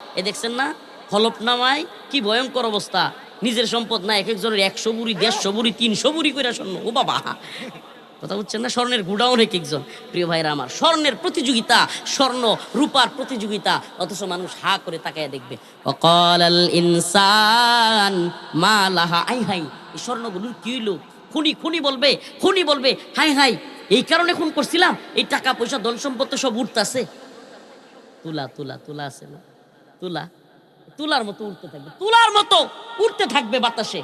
এ দেখছেন না হলফনামায় কি ভয়ঙ্কর অবস্থা, নিজের সম্পদ না, এক একজনের 100 বুড়ি 150 বুড়ি 300 বুড়ি করে স্বর্ণ। ও বাবা, কথা বুঝছেন না? স্বর্ণের গুডাউন এক একজন। প্রিয় ভাইরা আমার, স্বর্ণের প্রতিযোগিতা, স্বর্ণ রূপার প্রতিযোগিতা, অথচ মানুষ হা করে তাকায় দেখবে। অকালাল ইনসান মা লাহা, আই হাই, এই স্বর্ণগুলো কি হইলো? খুনি খুনি বলবে, খুনি বলবে হাই হাই, এই কারণে খুন করছিলাম, এই টাকা পয়সা ধন সম্পদ সব উঠতাছে। তুলা তুলা তুলা আছে না, তুলা তুলার মতো উঠতে থাকবে, তুলার মতো উঠতে থাকবে বাতাসে।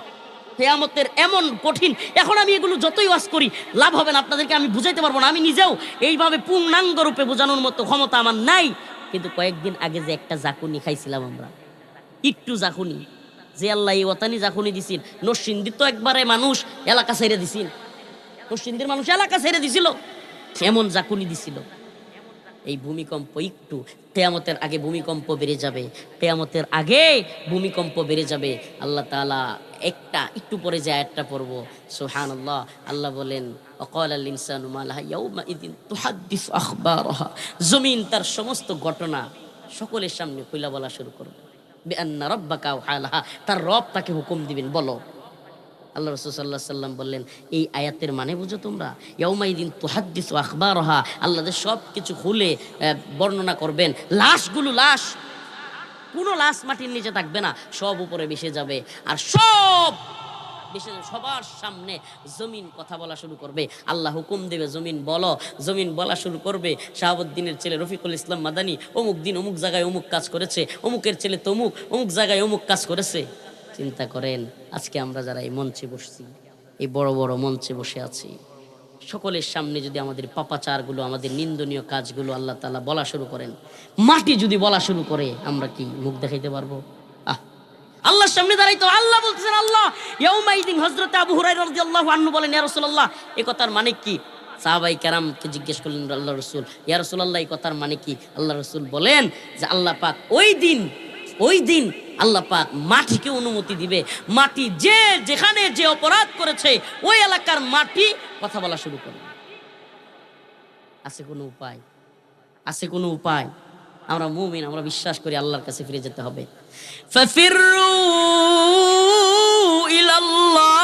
কিয়ামতের এমন কঠিন, এখন আমি এগুলো যতই ওয়াজ করি লাভ হবে না, আপনাদেরকে আমি বুঝাইতে পারবো না, আমি নিজেও এইভাবে পূর্ণাঙ্গ রূপে বোঝানোর মতো ক্ষমতা আমার নাই। কিন্তু কয়েকদিন আগে যে একটা জাকুনি খাইছিলাম আমরা, একটু জাকুনি, যে আল্লাহ এই ওতানি জাকুনি দিছিল, নরসিংদীর তো একবারে মানুষ এলাকা ছেড়ে দিছিল, নরসিংদীর মানুষ এলাকা ছেড়ে দিছিল, এমন জাকুনি দিছিল। এই ভূমিকম্প একটু, কিয়ামতের আগে ভূমিকম্প বেড়ে যাবে, কিয়ামতের আগে ভূমিকম্প বেড়ে যাবে। আল্লাহ তাআলা একটা একটু পরে যে আয়াতটা পড়ব, সুবহানাল্লাহ, আল্লাহ বলেন ওয়াকালাল ইনসানু মা লাহা ইয়াউমাইযিন তুহাদ্দিসু আখবারাহা, জমিন তার সমস্ত ঘটনা সকলের সামনে খুলে বলা শুরু করবে। বিআন্না রাব্বাকা ওয়াহালাহা, তার রব তাকে হুকুম দিবেন, বলো। আল্লাহ রাসূল সাল্লাল্লাহু আলাইহি সাল্লাম বললেন, এই আয়াতের মানে বুঝো তোমরা? ইয়াউমাইদিন তুহাদ্দিসু আখবারাহা, আল্লাহ সব কিছু খুলে বর্ণনা করবেন। লাশগুলো, লাশ, কোনো লাশ মাটির নিচে থাকবে না, সব উপরে ভেসে যাবে, আর সব ভেসে যাবে। সবার সামনে জমিন কথা বলা শুরু করবে, আল্লাহ হুকুম দেবে, জমিন বলো। জমিন বলা শুরু করবে, শাহাবুদ্দিনের ছেলে রফিকুল ইসলাম মাদানী অমুক দিন অমুক জায়গায় অমুক কাজ করেছে, অমুকের ছেলে তমুক অমুক জায়গায় অমুক কাজ করেছে। চিন্তা করেন, আজকে আমরা যারা এই মঞ্চে বসছি, এই বড় বড় মঞ্চে বসে আছি, সকলের সামনে যদি আমাদের পাপাচারগুলো, আমাদের নিন্দনীয় কাজগুলো আল্লাহ তাআলা বলা শুরু করেন, মাটি যদি বলা শুরু করে, আমরা কি মুখ দেখাইতে পারবো? আল্লাহর সামনে দাঁড়াইতো, আল্লাহ বলতেছেন, আল্লাহ ইয়াউমাইদিন, হযরত আবু হুরায়রা রাদিয়াল্লাহু আনহু বলেন, ইয়া রাসূলুল্লাহ, এই কথার মানে কি? সাহাবায়ে কেরামকে জিজ্ঞেস করলেন আল্লাহ রাসূল, ইয়া রাসূলুল্লাহ, এই কথার মানে কি? আল্লাহ রাসূল বলেন যে আল্লাহ পাক ওই দিন আল্লাহ পাক মাটিকে অনুমতি দিবে, মাটি যে যেখানে যে অপরাধ করেছে ওই এলাকার মাটি কথা বলা শুরু করবে। আছে কোনো উপায়? আছে কোনো উপায়? আমরা মুমিন, আমরা বিশ্বাস করি আল্লাহর কাছে ফিরে যেতে হবে। ফাফিরু ইলাল্লাহ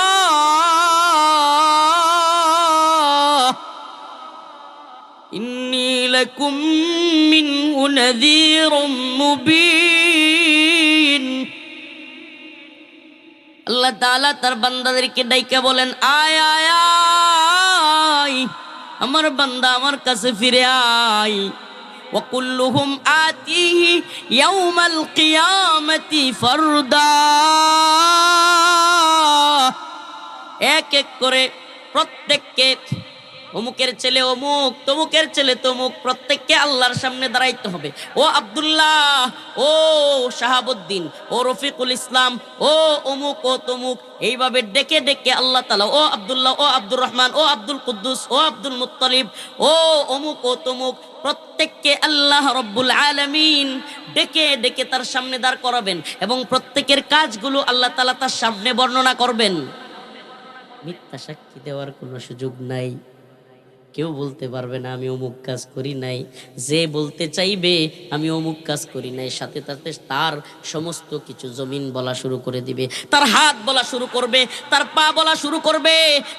ইন্নী লাকুম মিনহু নাযীরুম মুবিন। আল্লাহ তাআলা তার বান্দাদেরকে ডাইকা বলেন, আয় আয় আয়, আমার বান্দা আমার কাছে ফিরে আয়। وكلهم آتيه يوم القيامة فردا, এক এক করে প্রত্যেককে, অমুকের ছেলে অমুক, তমুকের ছেলে তমুক, প্রত্যেককে আল্লাহর সামনে দাঁড়াইতে হবে। ও আব্দুল্লাহ, ও শাহাবুদ্দিন, ও রফিকুল ইসলাম, ও অমুক, ও তমুক, এইভাবে ডেকে ডেকে আল্লাহ তাআলা, ও আব্দুল্লাহ, ও আব্দুর রহমান, ও আব্দুল কুদ্দুস, ও আব্দুল মুত্তালিব, ও অমুক, ও তমুক, প্রত্যেককে আল্লাহ রব্বুল আলামিন ডেকে ডেকে তার সামনে দাঁড় করাবেন এবং প্রত্যেকের কাজগুলো আল্লাহ তাআলা তার সামনে বর্ণনা করবেন। মিথ্যা সাক্ষী দেওয়ার কোনো সুযোগ নাই, কেউ বলতে পারবে না আমি অমুক কাজ করি নাই। যে বলতে চাইবে আমি অমুক কাজ করি নাই, সাথে সাথে তার সমস্ত কিছু জমিন বলা শুরু করে দিবে, তার হাত বলা শুরু করবে, তার পা বলা শুরু করবে,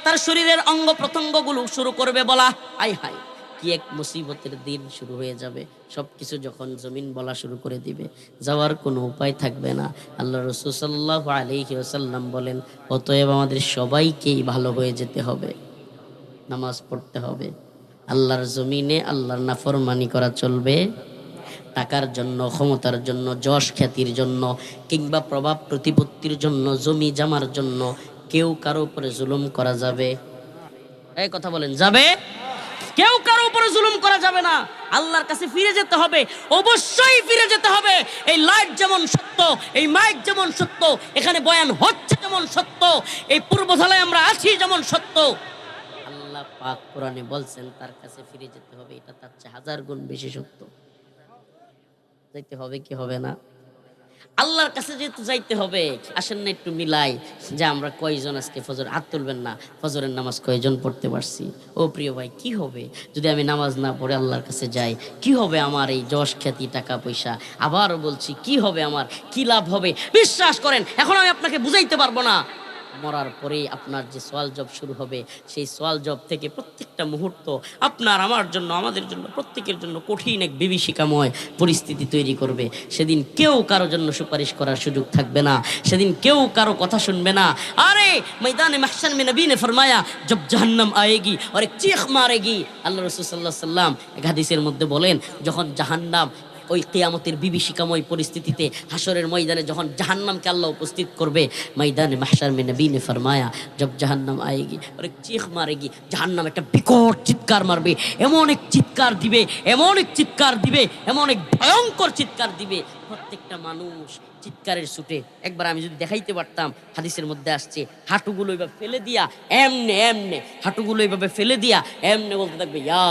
তার শরীরের অঙ্গ প্রত্যঙ্গগুলো শুরু করবে বলা। আই হাই, কি এক মুসিবতের দিন শুরু হয়ে যাবে। সবকিছু যখন জমিন বলা শুরু করে দিবে, যাওয়ার কোনো উপায় থাকবে না। আল্লাহ রাসূল সাল্লাল্লাহু আলাইহি ওয়াসাল্লাম বলেন, অতএব আমাদের সবাইকেই ভালো হয়ে যেতে হবে, নামাজ পড়তে হবে। আল্লাহর জমিনে আল্লাহর নাফরমানি করা চলবে? টাকার জন্য, ক্ষমতার জন্য, যশ খ্যাতির জন্য, কিংবা প্রভাব প্রতিপত্তির জন্য, জমি জামার জন্য কেউ কারো উপরে জুলুম করা যাবে? এই কথা বলেন, যাবে? কেউ কারো উপরে জুলুম করা যাবে না। আল্লাহর কাছে ফিরে যেতে হবে, অবশ্যই ফিরে যেতে হবে। এই লাইট যেমন সত্য, এই মাইক যেমন সত্য, এখানে বয়ান হচ্ছে যেমন সত্য, এই পূর্বধালায় আমরা আছি যেমন সত্য, আল্লাহ পাক কোরআনে বলছেন তার কাছে ফিরে যেতে হবে, এটা তার চেয়ে হাজার গুণ বেশি সত্য। যেতে হবে কি হবে না? আল্লাহর কাছে যেহেতু যাইতে হবে, আসেন না একটু মিলাই যে আমরা কয়জন আজকে ফজর, হাত তুলবেন না, ফজরের নামাজ কয়জন পড়তে পারছি। ও প্রিয় ভাই, কি হবে যদি আমি নামাজ না পড়ে আল্লাহর কাছে যাই? কি হবে আমার এই যশ খ্যাতি টাকা পয়সা? আবারও বলছি, কি হবে আমার, কি লাভ হবে? বিশ্বাস করেন, এখন আমি আপনাকে বুঝাইতে পারবো না। মরার পরেই আপনার যে সোয়াল জব শুরু হবে, সেই সোয়াল জব থেকে প্রত্যেকটা মুহূর্ত আপনার, আমার জন্য, আমাদের জন্য, প্রত্যেকের জন্য কঠিন এক বিভীষিকাময় পরিস্থিতি তৈরি করবে। সেদিন কেউ কারো জন্য সুপারিশ করার সুযোগ থাকবে না, সেদিন কেউ কারো কথা শুনবে না। আরে ময়দানে মাহশর में नबी ने फरमाया जब जहन्नम आएगी और एक चीख मारेगी, আল্লাহ রাসূল সাল্লাল্লাহু আলাইহি সাল্লাম এক হাদিসের মধ্যে বলেন, যখন জাহান্নাম ওই কিয়ামতের বিভীষিকাময় পরিস্থিতিতে হাসরের ময়দানে যখন জাহান্নামকে আল্লাহ উপস্থিত করবে, ময়দানে মাহশর में नबी ने फरमाया जब जहन्नम आएगी और एक चीख मारेगी, জাহান্নাম একটা বিকট চিৎকার মারবে, এমন এক চিৎকার দিবে, এমন এক চিৎকার দিবে, এমন এক ভয়ঙ্কর চিৎকার দিবে, প্রত্যেকটা মানুষ চিৎকারের ছুটে। একবার আমি যদি দেখাইতে পারতাম, হাদিসের মধ্যে আসছে, হাঁটুগুলো এইভাবে ফেলে দিয়া এমনে এমনে, হাঁটুগুলো এইভাবে ফেলে দিয়া এমনে বলতে থাকবে, ইয়া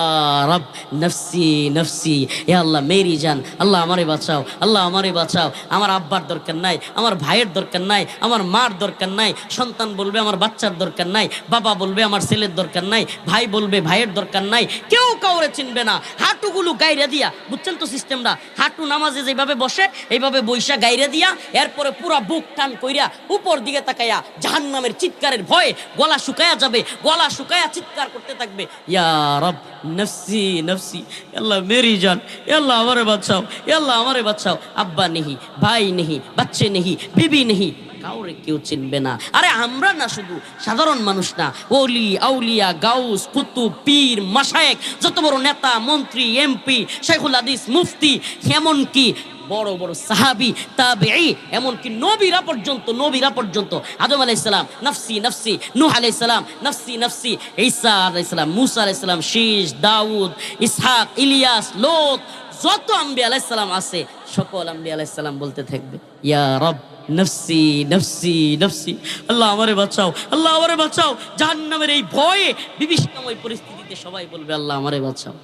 রব নফসি নফসি, এ আল্লাহ মেরি জান, আল্লাহ আমারে বাঁচাও, আল্লাহ আমারে বাঁচাও। আমার আব্বার দরকার নাই, আমার ভাইয়ের দরকার নাই, আমার মার দরকার নাই, সন্তান বলবে আমার বাচ্চার দরকার নাই, বাবা বলবে আমার ছেলের দরকার নাই, ভাই বলবে ভাইয়ের দরকার নাই, কেউ কাউরে চিনবে না। হাঁটুগুলো গাইরা দিয়া, বুঝছেন তো সিস্টেমটা, হাঁটু নামাজে যেভাবে বসে এইভাবে বৈশা গাইরা দিয়া, এরপরে পুরা বুক টান কইরা উপর দিকে তাকাইয়া জাহান্নামের চিৎকারের ভয়ে গলা শুকায়া যাবে, গলা শুকায়া চিৎকার করতে থাকবে, ইয়া রব নফসি নফসি, আল্লাহ মেরি জান, আল্লাহ আমারে বাঁচাও, আল্লাহ আমারে বাঁচাও। আব্বা নেহি, ভাই নেহি, বাচ্চে নেহি, বিবি নেহি, কাউরে কেউ চিনবে না। আরে আমরা না, শুধু সাধারণ মানুষ না, ওলি আউলিয়া গাউস কুতুব পীর মাশায়েখ, যত বড় নেতা মন্ত্রী এমপি শাইখুল হাদিস মুফতি, এমনকি বড় বড় সাহাবী তাবেঈ, এমনকি নবীরা পর্যন্ত, নবীরা পর্যন্ত, আদম আলাইহিস সালাম নফসি নফসি, নূহ আলাইহিস সালাম নফসি নফসি, ঈসা আলাইহিস সালাম, মুসা আলাইহিস সালাম, শীস, দাউদ, ইসহাক, ইলিয়াস, লোত, যত আম্বিয়া আলাইহিস সালাম আছে, সকল আম্বিয়া আলাইহিস সালাম বলতে থাকবে, ইয়া রব নফসি নফসি নফসি, আল্লাহ আমারে বাঁচাও, আল্লাহ আমারে বাঁচাও। জাহান্নামের এই ভয়ে বিভীষিকাময় পরিস্থিতিতে সবাই বলবে, আল্লাহ আমারে বাঁচাও।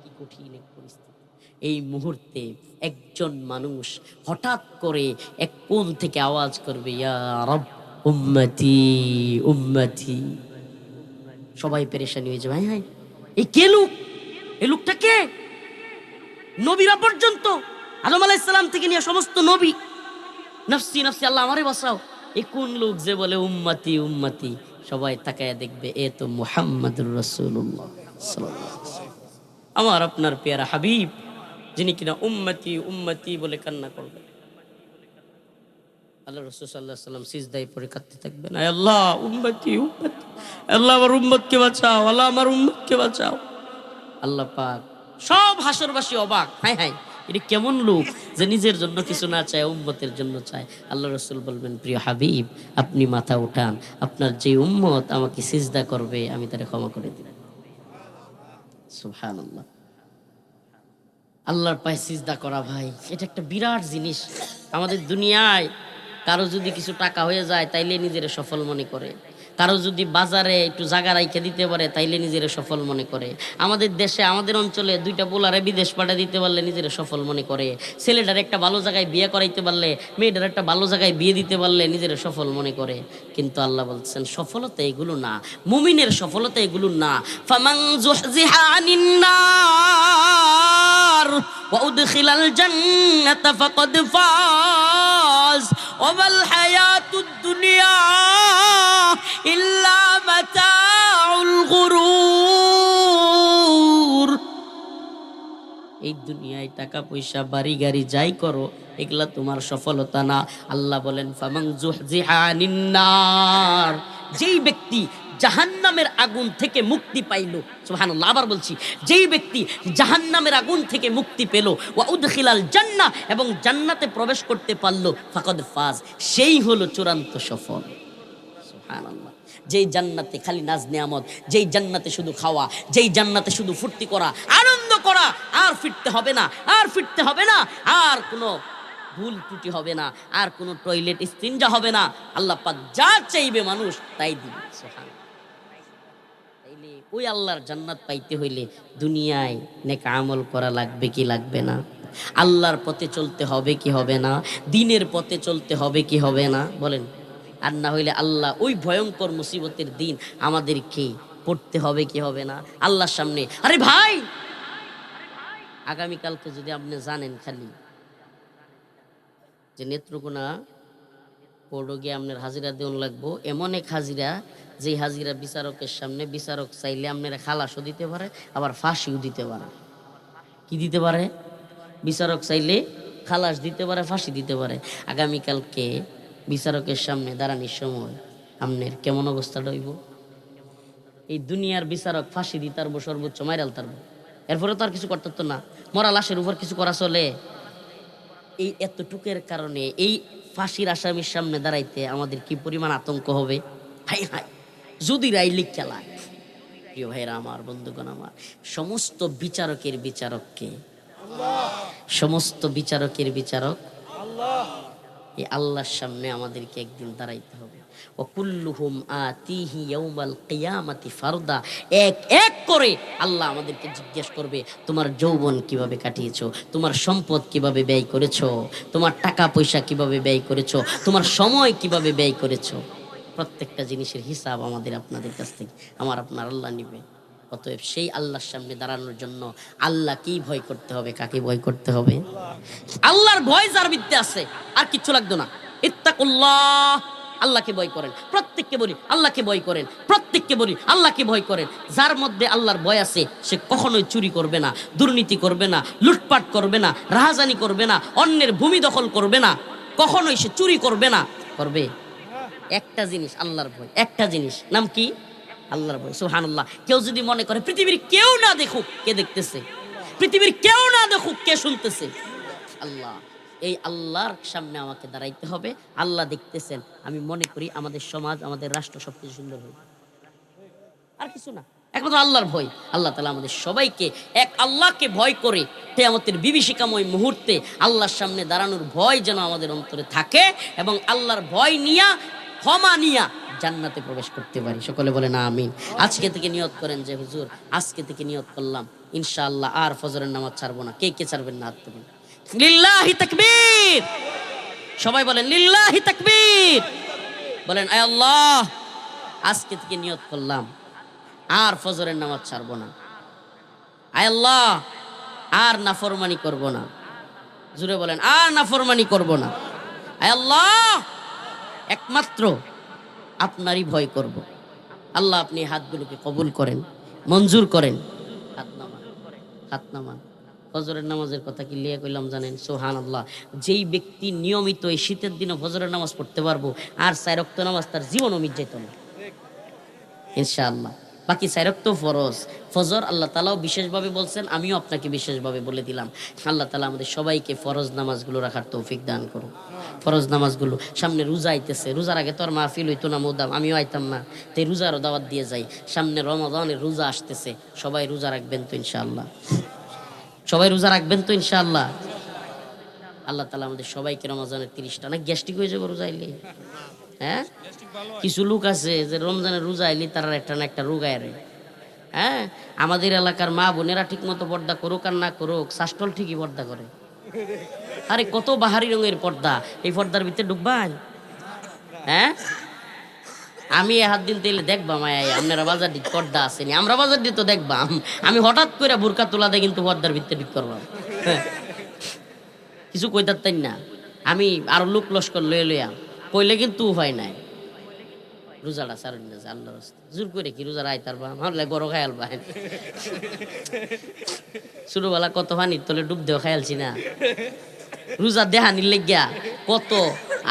কি কঠিন এক পরিস্থিতি। এই মুহূর্তে একজন মানুষ হঠাৎ করে এক কোণ থেকে আওয়াজ করবে, ইয়া রব উম্মতি উম্মতি। সবাই পেরেশানি হয়ে যাবে, হায় হায়, এই কে লোক, এই লোকটা কে? নবীরা পর্যন্ত, আদম আলাইহিস সালাম থেকে নিয়ে সমস্ত নবী নফসি নফসি, আল্লাহ আমারে বাঁচাও। এ কোন লোক যে বলে উম্মতি উম্মতি? সবাই তাকায় দেখবে, এ তো মুহাম্মাদুর রাসূলুল্লাহ সাল্লাল্লাহু আলাইহি ওয়াসাল্লাম, আমার আপনার পেয়ারা হাবিব, যিনি কিনা উম্মতি উম্মতি বলে কান্না করবেন। আল্লাহ রাসূল সাল্লাল্লাহু আলাইহি ওয়াসাল্লাম সিজদায় পড়ে কাঁদতে থাকবেন, আয় আল্লাহ উম্মতি উম্মতি, আল্লাহ আমার উম্মতকে বাঁচাও, আল্লাহ আমার উম্মতকে বাঁচাও। আল্লাহ পাক সব হাসরবাসী অবাক, হায় হায়, এটা কেমন লোক যে নিজের জন্য কিছু না চায়, উম্মতের জন্য চায়। আল্লাহ রাসূল বলবেন, প্রিয় হাবিব আপনি মাথা উঠান, আপনার যে উম্মত আমাকে সিজদা করবে আমি তারে ক্ষমা করে দিই। সুবহানাল্লাহ। আল্লাহর পায়ে সিজদা করা ভাই, এটা একটা বিরাট জিনিস। আমাদের দুনিয়ায় কারো যদি কিছু টাকা হয়ে যায় তাইলে নিজের সফল মনে করে, কারো যদি বাজারে একটু জায়গা রাইখে দিতে পারে তাইলে নিজের সফল মনে করে। আমাদের দেশে, আমাদের অঞ্চলে দুইটা পোলারে বিদেশ পাঠিয়ে দিতে পারলে নিজের সফল মনে করে। ছেলেটার একটা ভালো জায়গায় বিয়ে করাইতে পারলে, মেয়েটার একটা ভালো জায়গায় বিয়ে দিতে পারলে নিজের সফল মনে করে। কিন্তু আল্লাহ বলছেন সফলতা এগুলো না, মুমিনের সফলতা এগুলো না। ফামান যুহজিহা আনিন নার ওয়া উদখিলাল জান্নাতা ফাকাদ ফাজ ওয়া মাল হায়াতুদ দুনিয়া ইল্লা মাতাউল গুরুর। এই দুনিয়ায় টাকা পয়সা বাড়ি গাড়ি যাই করো, এগুলা তোমার সফলতা না। আল্লাহ বলেন ফামান যুহজিহা আনিন নার, যেই ব্যক্তি জাহান্নামের আগুন থেকে মুক্তি পাইল, সুবহানাল্লাহ, আবার বলছি, যেই ব্যক্তি জাহান্নামের আগুন থেকে মুক্তি পেল, ওয়া উদখিলাল জান্নাহ, এবং জান্নাতে প্রবেশ করতে পারলো, ফাকাদ ফাজ, সেই হলো চূড়ান্ত সফল। সুবহানাল্লাহ। যেই জান্নাতে খালি নাজ নেয়ামত, যেই জান্নাতে শুধু খাওয়া, যেই জান্নাতে শুধু ফুর্তি করা, আনন্দ করা, আর ফিরতে হবে না, আর ফিরতে হবে না, আর কোনো ভুল ত্রুটি হবে না, আর কোনো টয়লেট ইস্তিনজা হবে না। আল্লাহ পাক যা চাইবে মানুষ তাই দিবে। সুবহানাল্লাহ, তাই হইলে, ওই আল্লাহর জান্নাত পাইতে হইলে দুনিয়ায় নেক আমল করা লাগবে কি লাগবে না? আল্লাহর পথে চলতে হবে কি হবে না? দ্বীনের পথে চলতে হবে কি হবে না? বলেন। আর না হইলে আল্লাহ ওই ভয়ঙ্কর মুসিবতের দিন আমাদেরকে পড়তে হবে কি হবে না আল্লাহর সামনে? আরে ভাই, আগামীকালকে যদি আপনি জানেন খালি যে নেত্রকোনা কোর্টে গিয়ে আপনার হাজিরা দেওয়ান লাগবো, এমন এক হাজিরা যেই হাজিরা বিচারকের সামনে বিচারক চাইলে আপনারা খালাসও দিতে পারে, আবার ফাঁসিও দিতে পারে। কি দিতে পারে? বিচারক চাইলে খালাস দিতে পারে, ফাঁসি দিতে পারে। আগামীকালকে বিচারকের সামনে দাঁড়ানোর সময় আপনার কেমন অবস্থাটা হইব? এই দুনিয়ার বিচারক ফাঁসি দিতে পারবো, সর্বোচ্চ মাইরাল তারবো, এরপরে তো আর কিছু করতে তো না। মরা লাশের উপর কিছু করা চলে? এই এতটুকের কারণে এই ফাঁসির আসামির সামনে দাঁড়াইতে আমাদের কি পরিমাণ আতঙ্ক হবে! হাই হাই, যদি রাইলি খেলায়। প্রিয় ভাইরা আমার, বন্ধুগণ আমার, সমস্ত বিচারকের বিচারককে, সমস্ত বিচারকের বিচারক এই আল্লাহর সামনে আমাদেরকে একদিন দাঁড়াইতে হবে। ওয়াকুল্লুহুম আতিহি ইয়াউমাল কিয়ামাতি ফারদা, এক এক করে আল্লাহ আমাদেরকে জিজ্ঞেস করবে, তোমার যৌবন কিভাবে কাটিয়েছো, তোমার সম্পদ কিভাবে ব্যয় করেছো, তোমার টাকা পয়সা কিভাবে ব্যয় করেছো, তোমার সময় কিভাবে ব্যয় করেছো। প্রত্যেকটা জিনিসের হিসাব আমাদের আপনাদের কাছ থেকে আমার আপনার আল্লাহ নিবে। অতএব সেই আল্লাহর সামনে দাঁড়ানোর জন্য আল্লাহকেই ভয় করতে হবে। কাকে ভয় করতে হবে? আল্লাহর ভয় যার বিদ্যে আছে আর কিচ্ছু লাগতো না। ইত্তাকুল্লাহ, আল্লাহকে ভয় করেন। প্রত্যেককে বলি আল্লাহকে ভয় করেন, প্রত্যেককে বলি আল্লাহকে ভয় করেন। যার মধ্যে আল্লাহর ভয় আছে সে কখনোই চুরি করবে না, দুর্নীতি করবে না, লুটপাট করবে না, রাহাজানি করবে না, অন্যের ভূমি দখল করবে না, কখনোই সে চুরি করবে না। করবে একটা জিনিস, আল্লাহর ভয়। একটা জিনিস, নাম কি? আল্লাহর ভয়। সুবহানাল্লাহ। কেউ যদি মনে করে পৃথিবীর কেউ না দেখুক, কে দেখতেছে? পৃথিবীর কেউ না দেখুক, কে শুনতেছে? আল্লাহ। এই আল্লাহর সামনে আমাকে দাঁড়াইতে হবে। আল্লাহ দেখতেছেন। আমি মনে করি আমাদের সমাজ, আমাদের রাষ্ট্র সবকিছু সুন্দর হবে, আর কিছু না, একমাত্র আল্লাহর ভয়। আল্লাহ তাআলা আমাদের সবাইকে এক আল্লাহকে ভয় করে কিয়ামতের বিভীষিকাময় মুহূর্তে আল্লাহর সামনে দাঁড়ানোর ভয় যেন আমাদের অন্তরে থাকে, এবং আল্লাহর ভয় নিয়া, ক্ষমা নিয়া জান্নাতে প্রবেশ করতে পারি। সকলে বলেন আমিন। আজকে থেকে নিয়ত করেন যে হুজুর আজকে থেকে নিয়ত করলাম ইনশাআল্লাহ আর ফজরের নামাজ ছাড়বো না। কে কে ছাড়বেন না? হাত তুলুন। লিল্লাহি তাকবীর। সবাই বলেন লিল্লাহি তাকবীর। বলেন আয় আল্লাহ, আজকে থেকে নিয়ত করলাম আর ফজরের নামাজ ছাড়বো না। আয় আল্লাহ, আর নাফরমানি করব না। জুড়ে বলেন আর নাফরমানি করব না। আয় আল্লাহ, একমাত্র আপনারই ভয় করব। আল্লাহ আপনি হাতগুলোকে কবুল করেন, মঞ্জুর করেন। হাত নামান, হাত নামান। ফজরের নামাজের কথা কি লিয়ে কইলাম জানেন? সুবহানাল্লাহ। যেই ব্যক্তি নিয়মিত এই শীতের দিনে ফজরের নামাজ পড়তে পারবো, আর 4 ওয়াক্ত নামাজ তার জীবনও মিট যেত না ইনশাআল্লাহ। বাকি 4 ওয়াক্ত ফরজ। ফজর আল্লাহ তাআলাও বিশেষভাবে বলছেন, আমিও আপনাকে বিশেষভাবে বলে দিলাম। আল্লাহ তাআলা আমাদের সবাইকে ফরজ নামাজগুলো রাখার তৌফিক দান করুন। ফরজ নামাজগুলো, সামনে রোজা আইতেছে, রোজার আগে তো আর মাহফিল হইতো না, মুদাম আমিও আইতাম না, তাই রোজারও দাওয়াত দিয়ে যাই। সামনে রমাদানের রোজা আসতেছে, সবাই রোজা রাখবেন তো ইনশাআল্লাহ? সবাই রোজা রাখবেন তো ইনশাআল্লাহ? আল্লাহ তাআলা আমাদের সবাইকে রমজানের 30টা না গ্যাস্ট্রিক হয়ে যাবে রোজা আইলে। হ্যাঁ, কিছু লোক আছে যে রমজানের রোজা আইলে তারা একটা না একটা রোগ আয়। হ্যাঁ, আমাদের এলাকার মা বোনেরা ঠিক মতো পর্দা করুক আর না করুক, শাসটল ঠিকই পর্দা করে। আরে কত বাহারি রঙের পর্দা, এই পর্দার ভিতরে ঢুকবান? হ্যাঁ, আমি হাত দিন তেলে দেখবাম আপনারা বাজার দিতে পর্দা আসেনি, আমরা বাজার দিয়ে তো দেখবাম। আমি হঠাৎ করে বোরকা তোলা দেয় কিন্তু পর্দার ভিতরে ঢুক করবাম। কিছু কইতার না, আমি আরো লোক লস্কর লয়ে লইয়া কইলে কিন্তু উপায় নাই। রোজাটা সারুন না, আল্লাহ জোর করে কি রোজা রায় তারবা হলে বড় খায়াল বাহেন। ছোটবেলা কত পানির তলে ডুব দেওয়া খায়ালছি না, রোজা দেহানির লেগিয়া কত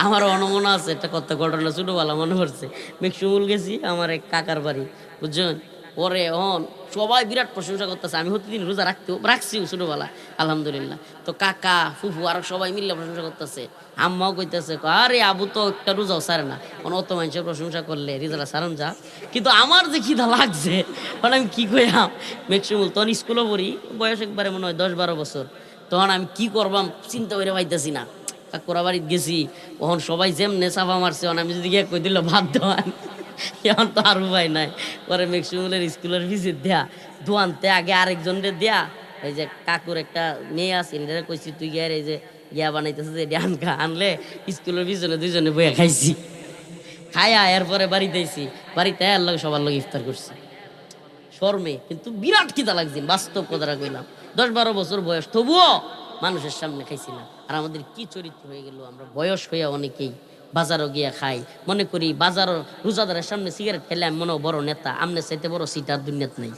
আমার অনমনা আছে। একটা কত ঘটনা ছোটবেলা মনে পড়ছে। মেঘসুমুল গেছি আমার এক কাকার বাড়ি, বুঝছেন? পরে সবাই বিরাট প্রশংসা করতেছে। আমি প্রতিদিন রোজা রাখছিও ছোটবেলা, আলহামদুলিল্লাহ। তো কাকা ফুফু আর সবাই মিলে প্রশংসা করতেছে। আম্মাও কইতেছে আরে আবু তো একটা রোজাও সারে না, অত মানুষের প্রশংসা করলে রিজাল্ট সারন যা। কিন্তু আমার যে খিদা লাগছে, মানে আমি কি কইলাম, মেঘসুমুল তখন স্কুলে পড়ি, বয়স একবারে মনে হয় 10-12 বছর। তখন আমি কি করবাম চিন্তা করে পাইতেছি না। কাকুরা বাড়িতে গেছি, তখন সবাই যেমনে চাপা মারছে, আমি যদি গিয়ে কই দিল ভাত দেওয়ান, এখন তো আর উপায় নাই। পরে মেক্সিমুলের স্কুলের ভিজিট দেয়া দোয়ানতে আগে আরেকজনরে দেয়া, এই যে কাকুর একটা মেয়ে আছে এটারে কইছি তুই গিয়ে এই যে গিয়া বানাইতেছে যে ডান খা, আনলে স্কুলের পিছনে দুইজনে বইয়া খাইছি। খায়া এরপরে বাড়িতে আইছি, বাড়িতে আল্লাহ সবার লোক ইফতার করছি শর্মে, কিন্তু বিরাট খিদা লাগছে। বাস্তব কথাটা কইলাম, 10-12 বছর বয়স, তবুও মানুষের সামনে খাইছি না। আর আমাদের কি চরিত্র হয়ে গেল, আমরা বয়স হইয়া অনেকেই বাজারও গিয়া খাই, মনে করি বাজারও রোজাদারের সামনে সিগারেট খেলে আমি মনে বড় নেতা, আমনে চাইতে বড় সিটার দুনিয়াত নাই।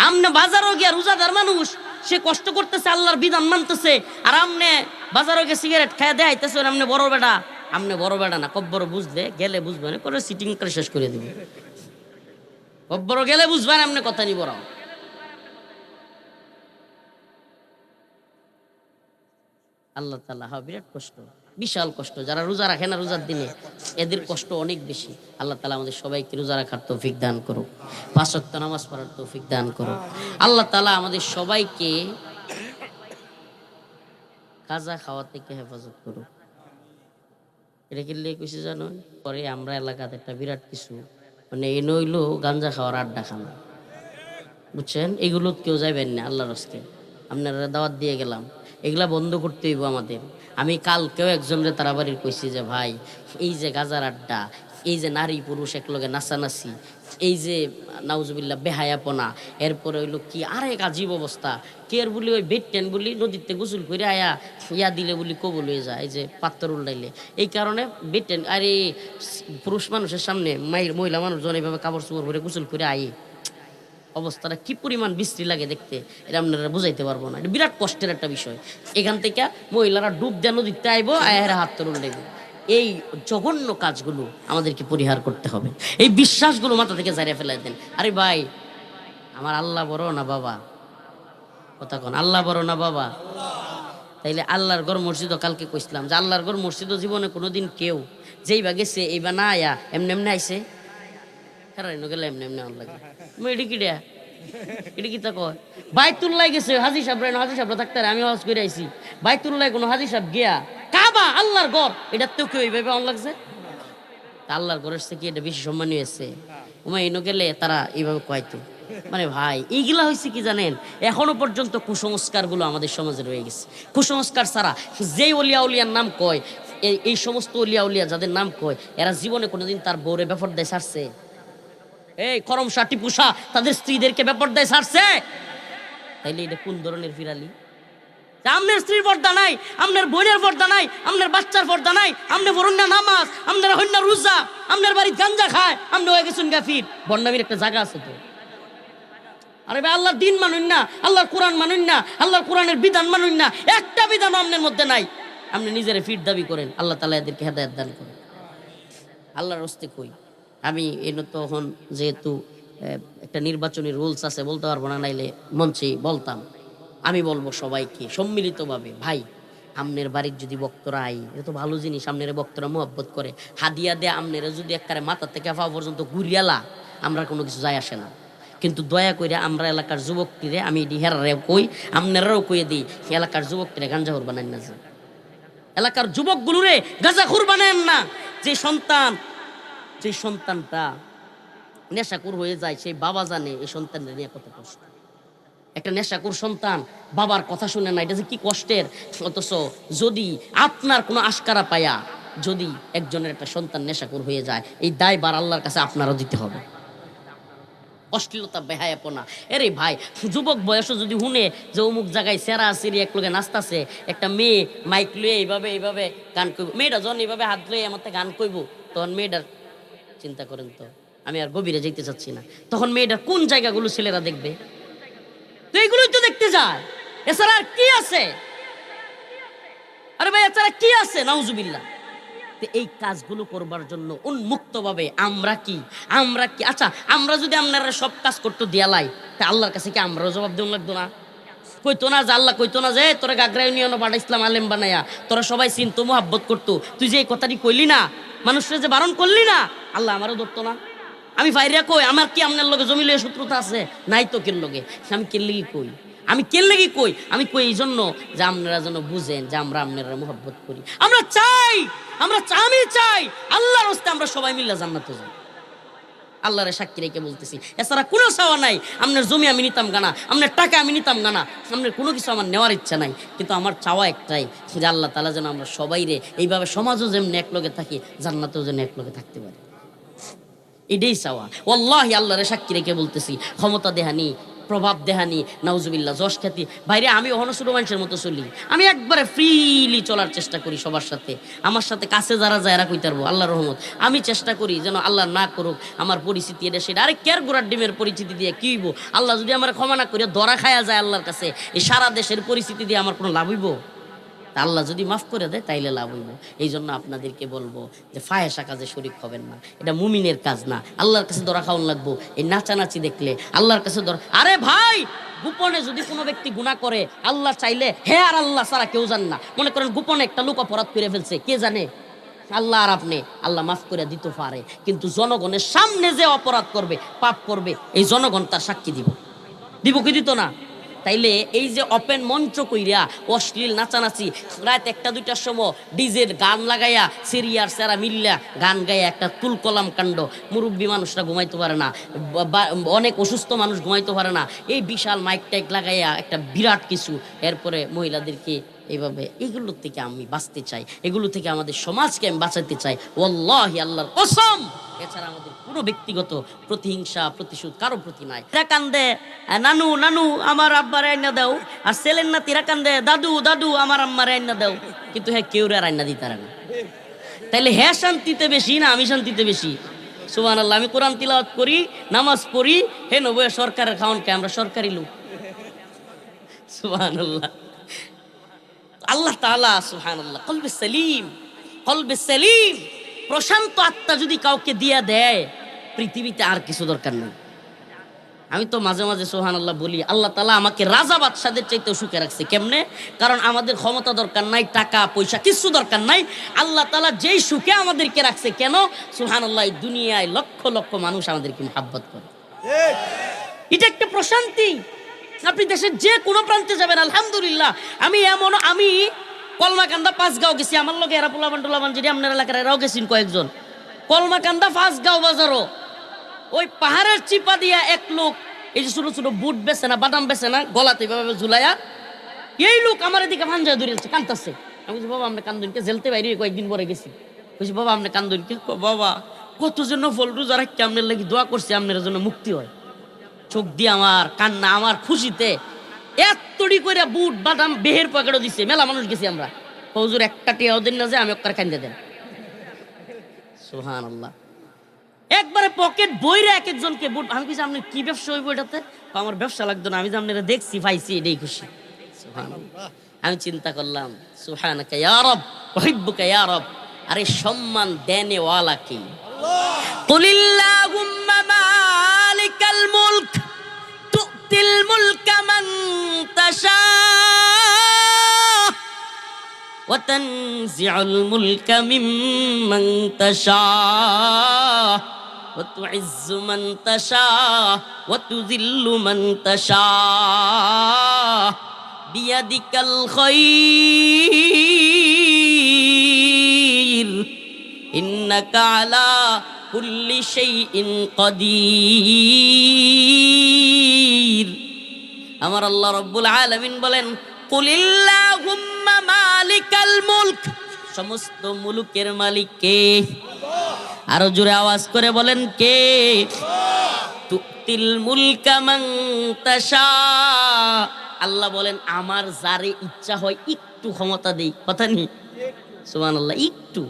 আমনে বাজারও গিয়া রোজাদার মানুষ, সে কষ্ট করতেছে, আল্লাহর বিধান মানতেছে, আর আমনে বাজারও গিয়ে সিগারেট খাইয়া দেখাইতেছে আমনে বড় বেটা। আমনে বড় বেটা না, কব্বর বুঝলে গেলে বুঝবে না, করে সিটিং করে শেষ করে দিবে। কব্বর গেলে বুঝবেন আমনে কথা নি বড়। আল্লাহ তাআলা বিরাট কষ্ট, বিশাল কষ্ট। যারা রোজা রাখে না রোজার দিনে, এদের কষ্ট অনেক বেশি। আল্লাহ তাআলা আমাদের সবাইকে রোজা রাখার তৌফিক দান করুক, 5 ওয়াক্ত নামাজ পড়ার তৌফিক দান করুক। আল্লাহ তাআলা আমাদের সবাইকে কাজা খাওয়া থেকে হেফাজত করুক। এটা কি লিয়ে কইছে জানো? পরে আমরা এলাকাতে একটা বিরাট কিছু মানে এ নইলো গাঞ্জা খাওয়ার আড্ডা খানা, বুঝছেন? এগুলো কেউ যাইবেন না আল্লাহর রাস্তে, আপনারা দাওয়াত দিয়ে গেলাম, এগুলা বন্ধ করতে হইব আমাদের। আমি কালকেও একজনরে তারা বাড়ির কইছি যে ভাই, এই যে গাজার আড্ডা, এই যে নারী পুরুষ একলগে নাচানাচি, এই যে নাউজুবিল্লাহ বেহায়াপনা, এরপরে হইলো কি আরেক আজীব অবস্থা, কেয়ার বলি ওই বেটেন বলি নদীতে গোসল করে আয়া ইয়া দিলে বলি কবুল হয়ে যায়, এই যে পাত্তর উল্টাইলে। এই কারণে বেটেন আরে পুরুষ মানুষের সামনে মহিলা মানুষজন এইভাবে কাপড় চোপড় ভরে গোসল করে আয়ে, অবস্থাটা কি পরিমাণ বিশ্রী লাগে দেখতে, এটা আপনারা বুঝাইতে পারবো না। এটা বিরাট কষ্টের একটা বিষয়। এখান থেকে মহিলারা ডুব দেন নদীতে আইবো, আয়ারা হাত তরুণ দেব। এই জঘন্য কাজগুলো আমাদেরকে পরিহার করতে হবে। এই বিশ্বাসগুলো মাথা থেকে জারিয়ে ফেলাই দেন। আরে ভাই, আমার আল্লাহ বড় না বাবা? কথা কন, আল্লাহ বড় না বাবা? তাইলে আল্লাহর ঘর মসজিদও কালকে কইছিলাম যে আল্লাহর ঘর মসজিদও জীবনে কোনোদিন কেউ যেইবা গেছে এইবা না আয়া এমনি এমনি আইসে, হেরাইনো গেলে এমনি এমনি আমার লাগে এটি কি দেয়া, এটি কি তা কয়? বাইতুল্লাহ গেছে হাজি সাহেব, হাজি সাহেব থাকতে আমি হজ করে আইছি, বাইতুল্লাহ কোনো হাজি সাহেব গিয়া কাবা আল্লাহর ঘর এটা তো কেউ এইভাবে অন লাগছে। আল্লাহর ঘরের থেকে এটা বেশি সম্মানী হয়েছে। এনো গেলে তারা এইভাবে কয়তো, মানে ভাই এইগুলা হয়েছে কি জানেন, এখনো পর্যন্ত কুসংস্কার গুলো আমাদের সমাজে রয়ে গেছে। কুসংস্কার ছাড়া যেই অলিয়া উলিয়ার নাম কয়, এই সমস্ত অলিয়া উলিয়া যাদের নাম কয়, এরা জীবনে কোনোদিন তার বউরে ব্যাপার দেয় ছাড়ছে? এই করমশা টিপুষা তাদের স্ত্রীদেরকে ব্যাপার দেয় ছাড়ছে? তাইলে এটা কোন ধরনের ফিরালি? আপনার স্ত্রীর পর্দা নাই, আপনার বোনের পর্দা নাই, আপনার বাচ্চার পর্দা নাই, আপনি বরুণ না নামাজ, আপনার হন্যা রোজা, আপনার বাড়ির গাঞ্জা খায়, আপনি হয়ে গেছেন গাফির। বন্ডামির একটা জায়গা আছে তো? আরে ভাই, আল্লাহর দিন মানুন না, আল্লাহর কোরআন মানুন না, আল্লাহর কোরআনের বিধান মানুন না, একটা বিধান আপনার মধ্যে নাই, আপনি নিজের ফিট দাবি করেন। আল্লাহ তাআলা এদেরকে হেদায়েত দান করেন। আল্লাহর হস্তে কই আমি এনে তখন যেহেতু একটা নির্বাচনী রুলস আছে, বলতে পারবো না, নাইলে মঞ্চে বলতাম। আমি বলবো সবাইকে সম্মিলিতভাবে, ভাই আমনের বাড়ির যদি বক্তরা আই, এটা তো ভালো জিনিস, আমনের বক্তরা মোহাব্বত করে, হাদিয়া দেয়া আমনের যদি একবারে মাথা থেকে পা পর্যন্ত ঘুরিয়ালা, আমরা কোনো কিছু যায় আসে না। কিন্তু দয়া করে আমরা এলাকার যুবকটিরে, আমি হেরারেও কই আমনেরাও কইয়ে দিই, এলাকার যুবকটিরে গাঞ্জাখুর বানান না, যে এলাকার যুবকগুলোরে গাঁজাখুর বানান না। যে সন্তানটা নেশাকুর হয়ে যায়, সেই বাবা জানে এই সন্তানটা নিয়ে কত কষ্ট। একটা নেশাকুর সন্তান বাবার কথা শুনে না, এটা যে কি কষ্টের। অথচ যদি আপনার কোনো আশকারা পায়া যদি একজনের একটা সন্তান নেশাকুর হয়ে যায়, এই দায়ভার আল্লাহর কাছে আপনারও দিতে হবে। অশ্লীলতা বেহায়াপনা, এরে ভাই যুবক বয়সে যদি শুনে যে অমুক জায়গায় সেরা সিরি এক লোকে নাচতাছে, একটা মেয়ে মাইক লুয়ে এইভাবে এইভাবে গান কইব, মেয়েটা যখন এইভাবে হাত লুয়ে আমার গান কইব, তখন মেয়েটার চিন্তা করেন তো, আমি আর গভীরে যেতে চাচ্ছি না, তখন মেয়েটার কোন জায়গাগুলো ছেলেরা দেখবে? তো এইগুলোই তো দেখতে যায়, এছাড়া আর কি আছে? আরে ভাই এছাড়া কি আছে? নাউজুবিল্লাহ। এই কাজগুলো করবার জন্য উন্মুক্তভাবে আমরা কি আচ্ছা, আমরা যদি আপনারা সব কাজ করতে দিয়ালাই, তা আল্লাহর কাছে কি আমরাও জবাব দেওয়া লাগতো না? কইতো না যে আল্লাহ কইতো না যে তোরা গাগরা ইউনিয়ন পাঠাইছিলাম আলেম বানাইয়া, তোরা সবাই চিনতো মোহাব্বত করতো, তুই যে এই কথাটি কইলি না, মানুষরা যে বারণ করলি না, আল্লাহ আমারও ধরতো না? আমি ভাইরা কই আমার কি আপনার লগে জমি লইয়া শত্রুতা আছে? নাই তো, কির লগে আমি কিনলে কি কই? আমি কেন লেগে কই, আমি কই এই জন্য যে আপনারা যেন বুঝেন যে আমরা আপনারা মোহাব্বত করি। আমি চাই আল্লাহর রাস্তায় আমরা সবাই মিলে জান্নাতে যাই। আল্লাহরে সাক্ষী রেখে বলতেছি, এছাড়া কোনো চাওয়া নাই। আপনার জমি আমি নিতাম গানা, আপনার টাকা আমি নিতাম গানা, আপনার কোনো কিছু আমার নেওয়ার ইচ্ছা নাই, কিন্তু আমার চাওয়া একটাই যে আল্লাহ তাআলা যেন আমরা সবাই রে এইভাবে সমাজও যেমনি একলগে থাকি, জান্নাতেও যেন একলগে থাকতে পারি। এটাই চাওয়া। ওয়াল্লাহি আল্লাহরে সাক্ষী রেখে বলতেছি, ক্ষমতা দেহানি, প্রভাব দেহানি, নাউজুবিল্লাহ, যশ খ্যাতি বাইরে আমি অহনো ছোট মানুষের মতো চলি। আমি একবারে ফ্রিলি চলার চেষ্টা করি সবার সাথে। আমার সাথে কাছে যারা যায় এরা কইতে পারবো আল্লাহর রহমত। আমি চেষ্টা করি যেন আল্লাহ না করুক আমার পরিস্থিতি এটা সেটা। আরে কেয়ার গোড়ার ডিমের পরিস্থিতি দিয়ে কি হইব? আল্লাহ যদি আমার ক্ষমা না করিয়া ধরা খায়া যায় আল্লাহর কাছে, এই সারা দেশের পরিস্থিতি দিয়ে আমার কোনো লাভ হইব? আল্লাহ যদি মাফ করে দেয় তাইলে লাভ হইব। এই জন্য আপনাদেরকে বলবো যে ফাহেসা কাজে শরীক হবেন না, এটা মুমিনের কাজ না। আল্লাহর কাছে ধরা খাওয়ান লাগবো। এই নাচানাচি দেখলে আল্লাহর কাছে ধরা, আরে ভাই গোপনে যদি কোনো ব্যক্তি গুনাহ করে, আল্লাহ চাইলে হে আর আল্লাহ ছাড়া কেউ জান না। মনে করেন গোপনে একটা লোক অপরাধ করে ফেলছে, কে জানে? আল্লাহ আর আপনি। আল্লাহ মাফ করে দিতে পারে, কিন্তু জনগণের সামনে যে অপরাধ করবে, পাপ করবে, এই জনগণ তার সাক্ষী দিব কি দিত না? তাইলে এই যে ওপেন মঞ্চ কইরা অশ্লীল নাচানাচি, রাত 1-2টার সময় ডিজের গান লাগাইয়া সিরিয়ার সেরা মিল্লা গান গাইয়া একটা তুলকলাম কাণ্ড, মুরব্বী মানুষরা ঘুমাইতে পারে না, অনেক অসুস্থ মানুষ ঘুমাইতে পারে না, এই বিশাল মাইক টাইক লাগাইয়া একটা বিরাট কিছু। এরপরে মহিলাদেরকে এইভাবে, এগুলোর থেকে আমি বাঁচতে চাই, এগুলো থেকে আমাদের সমাজকে আমি বাঁচাতে চাই। ওয়াল্লাহি আল্লাহর কসম, এছাড়া আমাদের কোনো ব্যক্তিগত প্রতিহিংসা প্রতিশোধ কারো প্রতি নাই। এরা কান্দে নানু নানু আমার আব্বার আইনা দাও, আর ছেলের নাতিরা কান্দে দাদু দাদু আমার আম্মার আইনা দাও, কিন্তু হ্যাঁ কেউ আর আইনা দিতে পারে না। তাইলে হ্যাঁ শান্তিতে বেশি না আমি শান্তিতে বেশি? সুবহানাল্লাহ। আমি কোরআন তিলাওয়াত করি, নামাজ পড়ি, হে নবুয়ে সরকারের খাওয়ানকে আমরা সরকারি লোক। সুবহানাল্লাহ। আল্লাহ তাআলা সুবহানাল্লাহ কলবে সেলিম প্রশান্ত আত্মা যদি কাউকে দিয়া দেয়, পৃথিবীতে আর কিছু দরকার নেই। আমি তো মাঝে মাঝে সুবহানাল্লাহ বলি, আল্লাহ তাআলা আমাকে রাজা বাদশাদের চাইতেও সুখে রাখছে। কেমনে? কারণ আমাদের ক্ষমতা দরকার নাই, টাকা পয়সা কিছু দরকার নাই। আল্লাহ তাআলা যেই সুখে আমাদেরকে রাখছে, কেন? সুবহানাল্লাহ, এই দুনিয়ায় লক্ষ লক্ষ মানুষ আমাদেরকে মহব্বত করে। এটা একটা প্রশান্তি। আপনি দেশের যে কোনো প্রান্তে যাবেন, আলহামদুলিল্লাহ। আমি কলমাকান্দা 5 গাঁও গেছি, আমার লগে এরা পোলাবান যদি আপনার এলাকার এরাও গেছেন কয়েকজন। কলমাকান্দা 5 গাঁও বাজারও ওই পাহাড়ের চিপা দিয়া এক লোক এই যে ছোট ছোট বুট বেছে না, বাদাম বেছে না, গলাতে এভাবে ঝুলাইয়া, এই লোক আমার এদিকে ভাঞ্জা ধরেছে, কান্দতেছে। আমি বলছি বাবা আপনি কান্দুনকে জেলতে বাইরে কয়েকদিন পরে গেছি। বলছি বাবা আপনি কান্দুনকে, বাবা কত জন্য ফল রোজা রাখতে আপনার লাগি দোয়া করছি, আপনার জন্য মুক্তি হয়। চোখ দিয়ে আমার কান্না, আমার খুশিতে এতটি করে বুট বাদাম বেহের পকেটও দিচ্ছে। মেলা মানুষ গেছি আমরা, হুজুর একটা টিয়াও দেন না যে আমি ওকে কান্দে দেন। সুবহানাল্লাহ। একবারে পকেট বইরে এক একজনকে বুট। আমি কিছু আপনি কি ব্যবসা হইব এটাতে? আমার ব্যবসা লাগতো না, আমি যে আপনারা দেখছি পাইছি এটাই খুশি। সুবহানাল্লাহ। আমি চিন্তা করলাম সুবহানাকা ইয়া রব উহিব্বুকা ইয়া রব, আরে সম্মান দেনে ওয়ালা কি? কুলিল্লাহুম্মা মালিকাল মুলক তুতিল মুলকা মান তাশা ওয়া তানজিউল মুলকা মিম্মান তাশা ওয়া তুইজ্জু মান তাশা ওয়া তুযিল্লু মান তাশা বিয়াদিকাল খায়র ইন্নাকা আলা কুল্লি শাইইন কাদির। আমার আল্লাহ রাব্বুল আলামিন বলেন, কুলিল্লাহুম্মা মালিকাল মুলক, সমস্ত মুলুকের মালিক কে? আরো জোরে আওয়াজ করে বলেন কে? তুতিল মুলকা মান তাশা, আল্লাহ বলেন আমার যারে ইচ্ছা হয় একটু ক্ষমতা দেই। কথা নেই? সুবহানাল্লাহ। একটু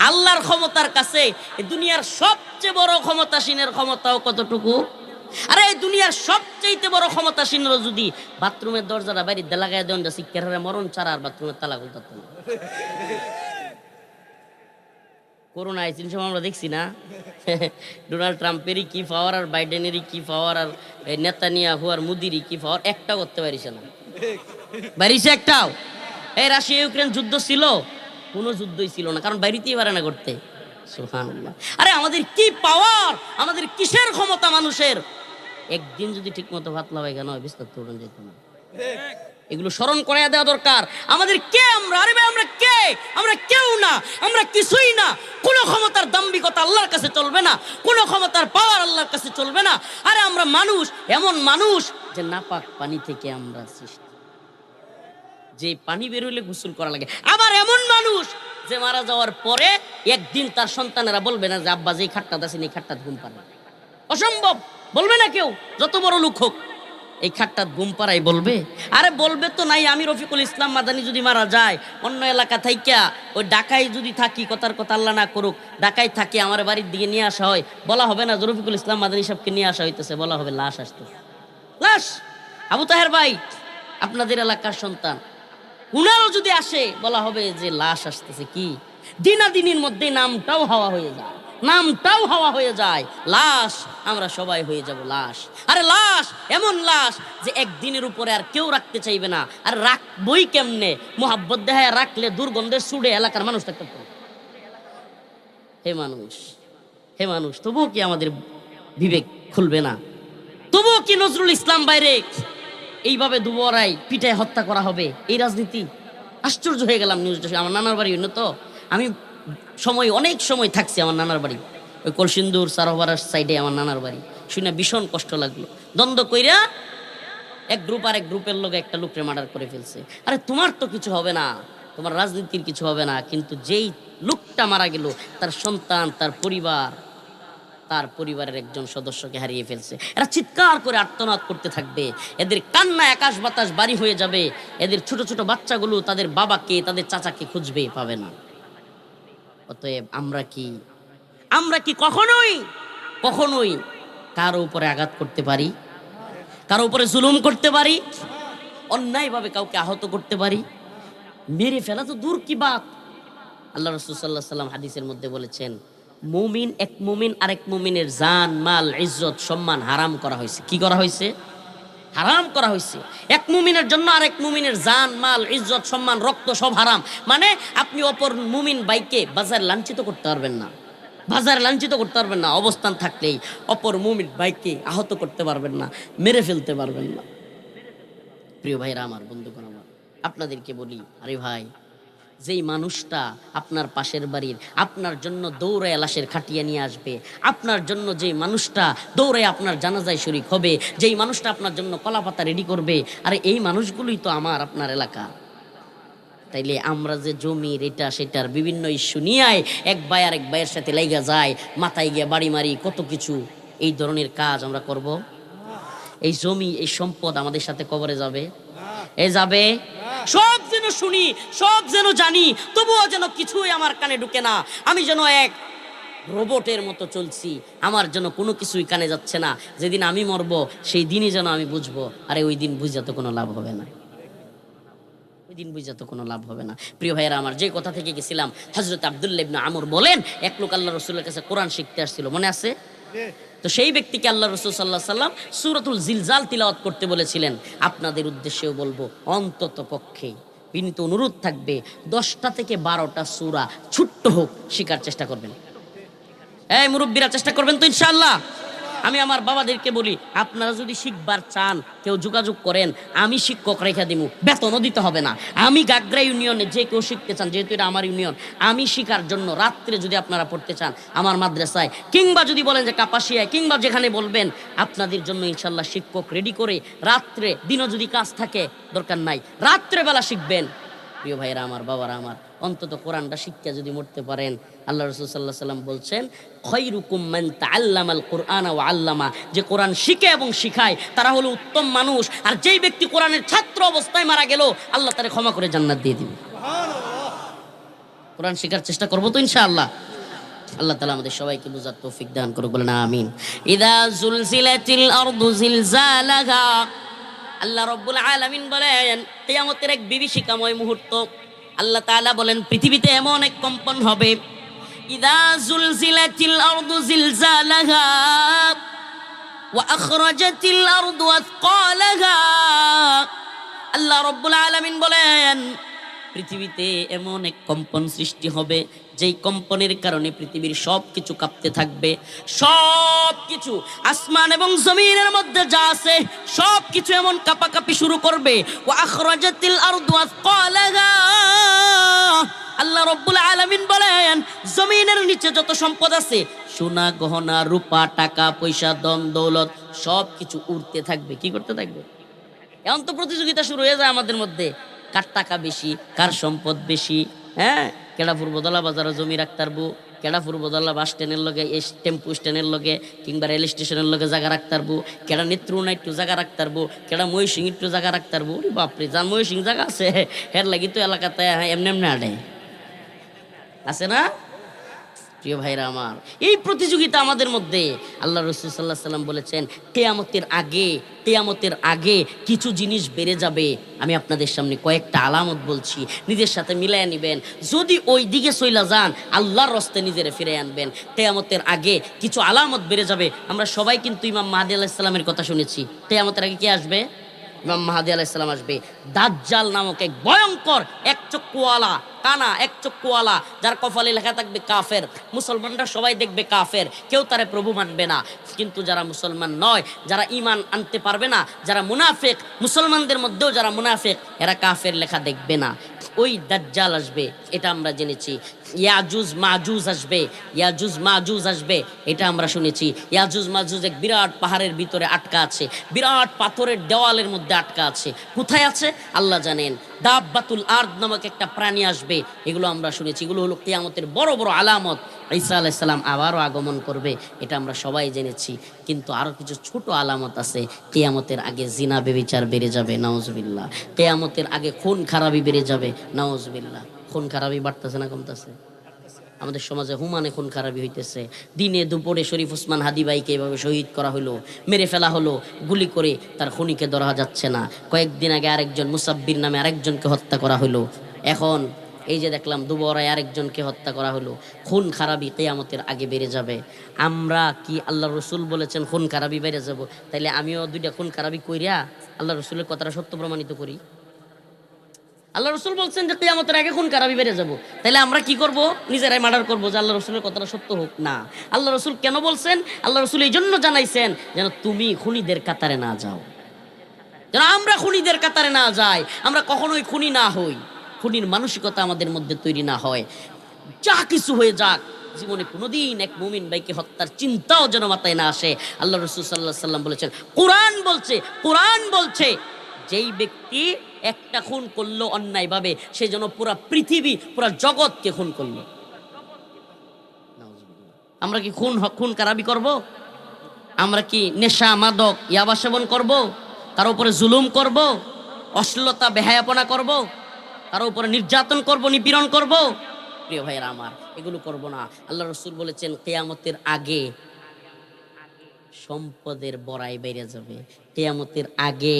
আল্লাহর ক্ষমতার কাছে এই দুনিয়ার সবচেয়ে বড় ক্ষমতাসীনের ক্ষমতাও কতটুকু? আরে এই দুনিয়ার সবচেয়ে বড় ক্ষমতাসীনরা যদি বাথরুমের দরজাটা বাইরে লাগায় দেন, যা শিক্ষারে মরণ ছাড়া আর বাথরুমের তালা খুলতে পারত না। করোনা আইসিন সময় আমরা দেখছি না, ডোনাল্ড ট্রাম্পেরই কি পাওয়ার আর বাইডেনেরই কি পাওয়ার আর নেতানিয়াহু আর মোদিরই কি পাওয়ার, একটাও করতে পারিছে না। বাড়িছে একটাও? এই রাশিয়া ইউক্রেন যুদ্ধ ছিল? কোনো যুদ্ধই ছিল না, কারণ বাইরেতেই পারে না করতে। সুবহানাল্লাহ। আরে আমাদের কি পাওয়ার, আমাদের কিসের ক্ষমতা মানুষের? একদিন যদি ঠিক মতো ভাত লাগাই কেন বিস্তার তো যেত না। এগুলো স্মরণ করাইয়া দেওয়া দরকার। আমাদের কে আমরা? আরে ভাই আমরা কে? আমরা কেউ না, আমরা কিছুই না। কোনো ক্ষমতার দাম্ভিকতা আল্লাহর কাছে চলবে না, কোনো ক্ষমতার পাওয়ার আল্লাহর কাছে চলবে না। আরে আমরা মানুষ, এমন মানুষ যে নাপাক পানি থেকে আমরা সৃষ্টি, যে পানি বের হইলে গোসল করা লাগে। আবার এমন মানুষ যে মারা যাওয়ার পরে একদিন তার সন্তানেরা বলবে না যে আব্বা যেই খাটটা আছে এই খাটটা ঘুম পাড়ে। অসম্ভব, বলবে না কেউ, যত বড় লোক হোক। এই খাটটা ঘুম পাড়াই বলবে? আরে বলবে তো নাই। আমি রফিকুল ইসলাম মাদানী যদি মারা যায়, অন্য এলাকা থাইকা ওই ঢাকায় যদি থাকি, কথার কথা আল্লাহ না করুক, ঢাকায় থাকি, আমার বাড়ির দিকে নিয়ে আসা হয়, বলা হবে না যে রফিকুল ইসলাম মাদানী সাহেবকে নিয়ে আসা হইতেছে, বলা হবে লাশ আসতেছে। লাশ আবু তাহের ভাই আপনাদের এলাকার সন্তান, উনারও যদি আসে, বলা হবে যে লাশ আসতেছে। কি দিনাদিনের মধ্যে নামটাও হাওয়া হয়ে যায়, নামটাও হাওয়া হয়ে যায়। লাশ, আমরা সবাই হয়ে যাব লাশ। আরে লাশ, এমন লাশ যে একদিনের উপরে আর কেউ রাখতে চাইবে না। আর রাখবই কেমনে? মোহাব্বত দেখায় রাখলে দুর্গন্ধের সুড়ে এলাকার মানুষ থাকতে পারে। হে মানুষ, হে মানুষ, তবুও কি আমাদের বিবেক খুলবে না? তবুও কি নজরুল ইসলাম বাইরে এইভাবে দুবরাই পিটায় হত্যা করা হবে? এই রাজনীতি। আশ্চর্য হয়ে গেলাম নিউজটা। আমার নানার বাড়ি হইল তো, আমি অনেক সময় থাকছি আমার নানার বাড়ি, ওই কলসিন্দুর সারোভারার সাইডে আমার নানার বাড়ি। শুনে ভীষণ কষ্ট লাগলো। দ্বন্দ্ব কইরা এক গ্রুপ আর এক গ্রুপের লোক একটা লোককে মার্ডার করে ফেলছে। আরে তোমার তো কিছু হবে না, তোমার রাজনীতির কিছু হবে না, কিন্তু যেই লোকটা মারা গেল তার সন্তান, তার পরিবার, তার পরিবারের একজন সদস্যকে হারিয়ে ফেলছে। এরা চিৎকার করে আর্তনাদ করতে থাকবে, এদের কান্নায় আকাশ বাতাস বাড়ি হয়ে যাবে। এদের ছোট ছোট বাচ্চাগুলো তাদের বাবাকে, তাদের চাচাকে খুঁজবে, পাবে না। অতএব আমরা কি কখনোই কখনোই কারো উপরে আঘাত করতে পারি? কারো উপরে জুলুম করতে পারি? অন্যায়ভাবে কাউকে আহত করতে পারি? মেরে ফেলা তো দূর কি বাত। আল্লাহ রাসূল সাল্লাল্লাহু আলাইহি ওয়াসাল্লাম হাদিসের মধ্যে বলেছেন, মুমিন, এক মুমিন আরেক মুমিনের জান, মাল, ইজ্জত, সম্মান হারাম করা হয়েছে। কি করা হয়েছে? হারাম করা হয়েছে। এক মুমিনের জন্য আরেক মুমিনের জান, মাল, ইজ্জত, সম্মান, রক্ত সব হারাম। মানে আপনি অপর মুমিন ভাইকে বাজারে লাঞ্ছিত করতে পারবেন না, বাজারে লাঞ্ছিত করতে পারবেন না। অবস্থান থাকলেই অপর মুমিন ভাইকে আহত করতে পারবেন না, মেরে ফেলতে পারবেন না। প্রিয় ভাইরা আমার, বন্ধুগণ আমার, আপনাদেরকে বলি, আরে ভাই, যেই মানুষটা আপনার পাশের বাড়ির আপনার জন্য দৌড়ায় লাশের খাটিয়া নিয়ে আসবে, আপনার জন্য যেই মানুষটা দৌড়ায় আপনার জানাজায় শরীক হবে, যেই মানুষটা আপনার জন্য কলাপাতা রেডি করবে, আরে এই মানুষগুলোই তো আমার আপনার এলাকা। তাইলে আমরা যে জমির এটা সেটার বিভিন্ন ইস্যু নিয়ে এক ভাই আর এক ভাইয়ের সাথে লাইগা যায়, মাথায় গিয়ে বাড়ি মারি, কত কিছু, এই ধরনের কাজ আমরা করব? এই জমি, এই সম্পদ আমাদের সাথে কবরে যাবে? যাবে? সব যেন শুনি, সব যেন জানি, তবুও যেন কিছুই আমার কানে ঢুকে না। আমি যেন এক রোবটের মতো চলছি, আমার যেন কোনো কিছুই কানে যাচ্ছে না। যেদিন আমি মরবো সেই দিনই যেন আমি বুঝবো, আরে ওই দিন বুঝা তো কোনো লাভ হবে না, ওই দিন বুঝা তো কোনো লাভ হবে না। প্রিয় ভাইয়েরা আমার, যে কথা থেকে গেছিলাম, হযরত আব্দুল্লাহ ইবনে আমর বলেন, এক লোক আল্লাহ রাসূলের কাছে কোরআন শিখতে আসছিল, মনে আছে? তো সেই ব্যক্তিকে আল্লাহ রাসূল সাল্লাল্লাহু আলাইহি সাল্লাম সূরাতুল জিলজাল তিলাওয়াত করতে বলেছিলেন। আপনাদের উদ্দেশ্যেও বলবো, অন্তত পক্ষে বিনীত অনুরোধ থাকবে, 10টা থেকে 12টা সূরা ছোট্ট হোক শিখার চেষ্টা করবেন। এই মুরব্বীরা চেষ্টা করবেন তো ইনশাআল্লাহ? আমি আমার বাবাদেরকে বলি, আপনারা যদি শিখবার চান কেউ যোগাযোগ করেন, আমি শিক্ষক রেখে দিব, বেতনও দিতে হবে না। আমি গাগরা ইউনিয়নে যে কেউ শিখতে চান, যেহেতু এটা আমার ইউনিয়ন, আমি শিখার জন্য রাত্রে যদি আপনারা পড়তে চান আমার মাদ্রাসায়, কিংবা যদি বলেন যে কাপাসিয়ায়, কিংবা যেখানে বলবেন, আপনাদের জন্য ইনশাল্লাহ শিক্ষক রেডি করে রাত্রে, দিনও যদি কাজ থাকে দরকার নাই, রাত্রেবেলা শিখবেন। প্রিয় ভাইরা আমার, বাবারা আমার, অন্তত কোরআনটা শিক্ষা যদি মরতে পারেন, আল্লাহ রাসূল সাল্লাল্লাহু আলাইহি সাল্লাম বলছেন, খায়রুকুম মান তাআল্লামাল কুরআনা ওয়া আল্লামা, যে কোরআন শিখে এবং শিখায় তারা হলো উত্তম মানুষ। আর যেই ব্যক্তি কোরআনের ছাত্র অবস্থায় মারা গেল, আল্লাহ তারে ক্ষমা করে জান্নাত দিয়ে দিবেন। সুবহানাল্লাহ। কোরআন শেখার চেষ্টা করব তো ইনশাআল্লাহ। আল্লাহ তাআলা আমাদের সবাইকে বুঝার তৌফিক দান করুক, বলেন আমিন। ইযা জুলজিলাতিল আরদু জিলজালাহা, আল্লাহ রাব্বুল আলামিন বলেন, কিয়ামতের এক বিভীষিকাময় মুহূর্ত। আল্লাহ তাআলা বলেন, পৃথিবীতে এমন এক কম্পন হবে, ইযা জুলজিলাতিল আরদু জিলজালাহা ওয়া আখরাজাতিল আরদু আথকালাহা। আল্লাহ রাব্বুল আলামিন বলেন, পৃথিবীতে এমন এক কম্পন সৃষ্টি হবে যেই কম্পনের কারণে পৃথিবীর সব কিছু কাঁপতে থাকবে। সব কিছু আসমান এবং জমিনের মধ্যে যা আছে সব কিছু এমন কাঁপাকাঁপি শুরু করবে। ওয়া আখরাজাতিল আরদু আসকালাহা, আল্লাহ রাব্বুল আলামিন বলেন জমিনের নিচে যত সম্পদ আছে, সোনা গহনা রূপা টাকা পয়সা ধন দৌলত সব কিছু উড়তে থাকবে। কি করতে থাকবে? এখন তো প্রতিযোগিতা শুরু হয়ে যায় আমাদের মধ্যে, কার টাকা বেশি, কার সম্পদ বেশি। হ্যাঁ, কেডা পূর্বদলা বাজারে জমি রাখতারবো, কেডা পূর্বদলা বাস স্ট্যান্ডের লগে টেম্পু স্ট্যান্ডের লগে কিংবা রেল স্টেশনের লগে জায়গা রাখতারবো, কেডা নেত্রুনা একটু জায়গা রাখতারবো, কেডা ময়ূরসিং একটু জায়গা রাখতারবো। বাপরে, যার ময়ূরসিং জায়গা আছে হের লাগি তো এলাকাতে এমনি এমনি আডে আছে না? প্রিয় ভাইরা আমার, এই প্রতিযোগিতা আমাদের মধ্যে। আল্লাহ রাসূল সাল্লাল্লাহু আলাইহি সাল্লাম বলেছেন কিয়ামতের আগে কিছু জিনিস বেড়ে যাবে। আমি আপনাদের সামনে কয়েকটা আলামত বলছি, নিজের সাথে মিলাইয়া নিবেন। যদি ওই দিকে চইলা যান আল্লাহর রাস্তে নিজেরে ফিরে আনবেন। কিয়ামতের আগে কিছু আলামত বেড়ে যাবে। আমরা সবাই কিন্তু ইমাম মাহদী আলাইহিস সালামের কথা শুনেছি। কিয়ামতের আগে কে আসবে? ইমাম মাহদী আলাইহিস সালাম আসবে। দাজ্জাল নামক এক ভয়ঙ্কর এক চক্ষুওয়ালা, কানা এক চক্ষুওয়ালা, যার কপালে লেখা থাকবে কাফের। মুসলমানরা সবাই দেখবে কাফের, কেউ তারে প্রভু মানবে না। কিন্তু যারা মুসলমান নয়, যারা ঈমান আনতে পারবে না, যারা মুনাফিক, মুসলমানদের মধ্যেও যারা মুনাফিক, এরা কাফের লেখা দেখবে না। ওই দাজ্জাল আসবে, এটা আমরা জেনেছি। ইয়াজুজ মাজুজ আসবে, এটা আমরা শুনেছি। ইয়াজুজ মাজুজ এক বিরাট পাহাড়ের ভিতরে আটকা আছে, বিরাট পাথরের দেওয়ালের মধ্যে আটকা আছে। কোথায় আছে আল্লাহ জানেন। দাব্বাতুল আরদ নামক একটা প্রাণী আসবে, এগুলো আমরা শুনেছি। এগুলো হলো কিয়ামতের বড় বড় আলামত। ঈসা আলাইহিস সালাম আবারও আগমন করবে, এটা আমরা সবাই জেনেছি। কিন্তু আরো কিছু ছোট আলামত আছে। কিয়ামতের আগে জিনা ব্যভিচার বেড়ে যাবে, নাউজুবিল্লাহ। কিয়ামতের আগে খুন খারাপি বেড়ে যাবে, নাউজুবিল্লাহ। খুন খারাপি বাড়তেছে না কমতেছে? আমাদের সমাজে হুমানে খুন খারাপি হইতেছে। দিনে দুপুরে শরীফ ওসমান হাদি ভাইকে এভাবে শহীদ করা হলো, মেরে ফেলা হলো গুলি করে, তার খুনিকে ধরা যাচ্ছে না। কয়েকদিন আগে আরেকজন মুসাব্বির নামে আরেকজনকে হত্যা করা হলো। এখন এই যে দেখলাম দুবরায় আরেকজনকে হত্যা করা হলো। খুন খারাপি কিয়ামতের আগে বেড়ে যাবে। আমরা কি আল্লাহ রসুল বলেছেন খুন খারাপি বেড়ে যাব, তাইলে আমিও দুইটা খুন খারাপি কইরা আল্লাহ রসুলের কথাটা সত্য প্রমাণিত করি। আল্লাহ রসুল বলছেন যে কিয়ামতের আগে খুন খারাপি বেড়ে যাব, তাহলে আমরা কি করব? নিজেরাই মার্ডার করব যে আল্লাহ রসুলের কথাটা সত্য হোক না। আল্লাহ রসুল কেন বলছেন? আল্লাহ রসুল এই জন্য জানাইছেন যেন তুমি খুনিদের কাতারে না যাও, যেন আমরা খুনিদের কাতারে না যাই, আমরা কখনোই খুনি না হই, খুনির মানসিকতা আমাদের মধ্যে তৈরি না হয়। যা কিছু হয়ে যাক, জীবনে কোনোদিন এক মুমিন ভাইকে হত্যার চিন্তাও যেন মাথায় না আসে। আল্লাহ রসুল সাল্লাল্লাহু আলাইহি সাল্লাম বলেছেন, কোরআন বলছে যেই ব্যক্তি একটা খুন করলো অন্যায়ভাবে, সে যেন পুরা পৃথিবী পুরা জগৎকে খুন করলো। আমরা কি খুন খারাপি করব? আমরা কি নেশা মাদক ইয়াবা সেবন করব? কারো উপরে জুলুম করব? অশ্লীলতা বেহায়াপনা করব? কারো উপরে নির্যাতন করব, নিপীড়ন করব? প্রিয় ভাইয়েরা আমার, এগুলো করব না। আল্লাহ রসুল বলেছেন কিয়ামতের আগে সম্পদের বড়াই বেড়ে যাবে। কিয়ামতের আগে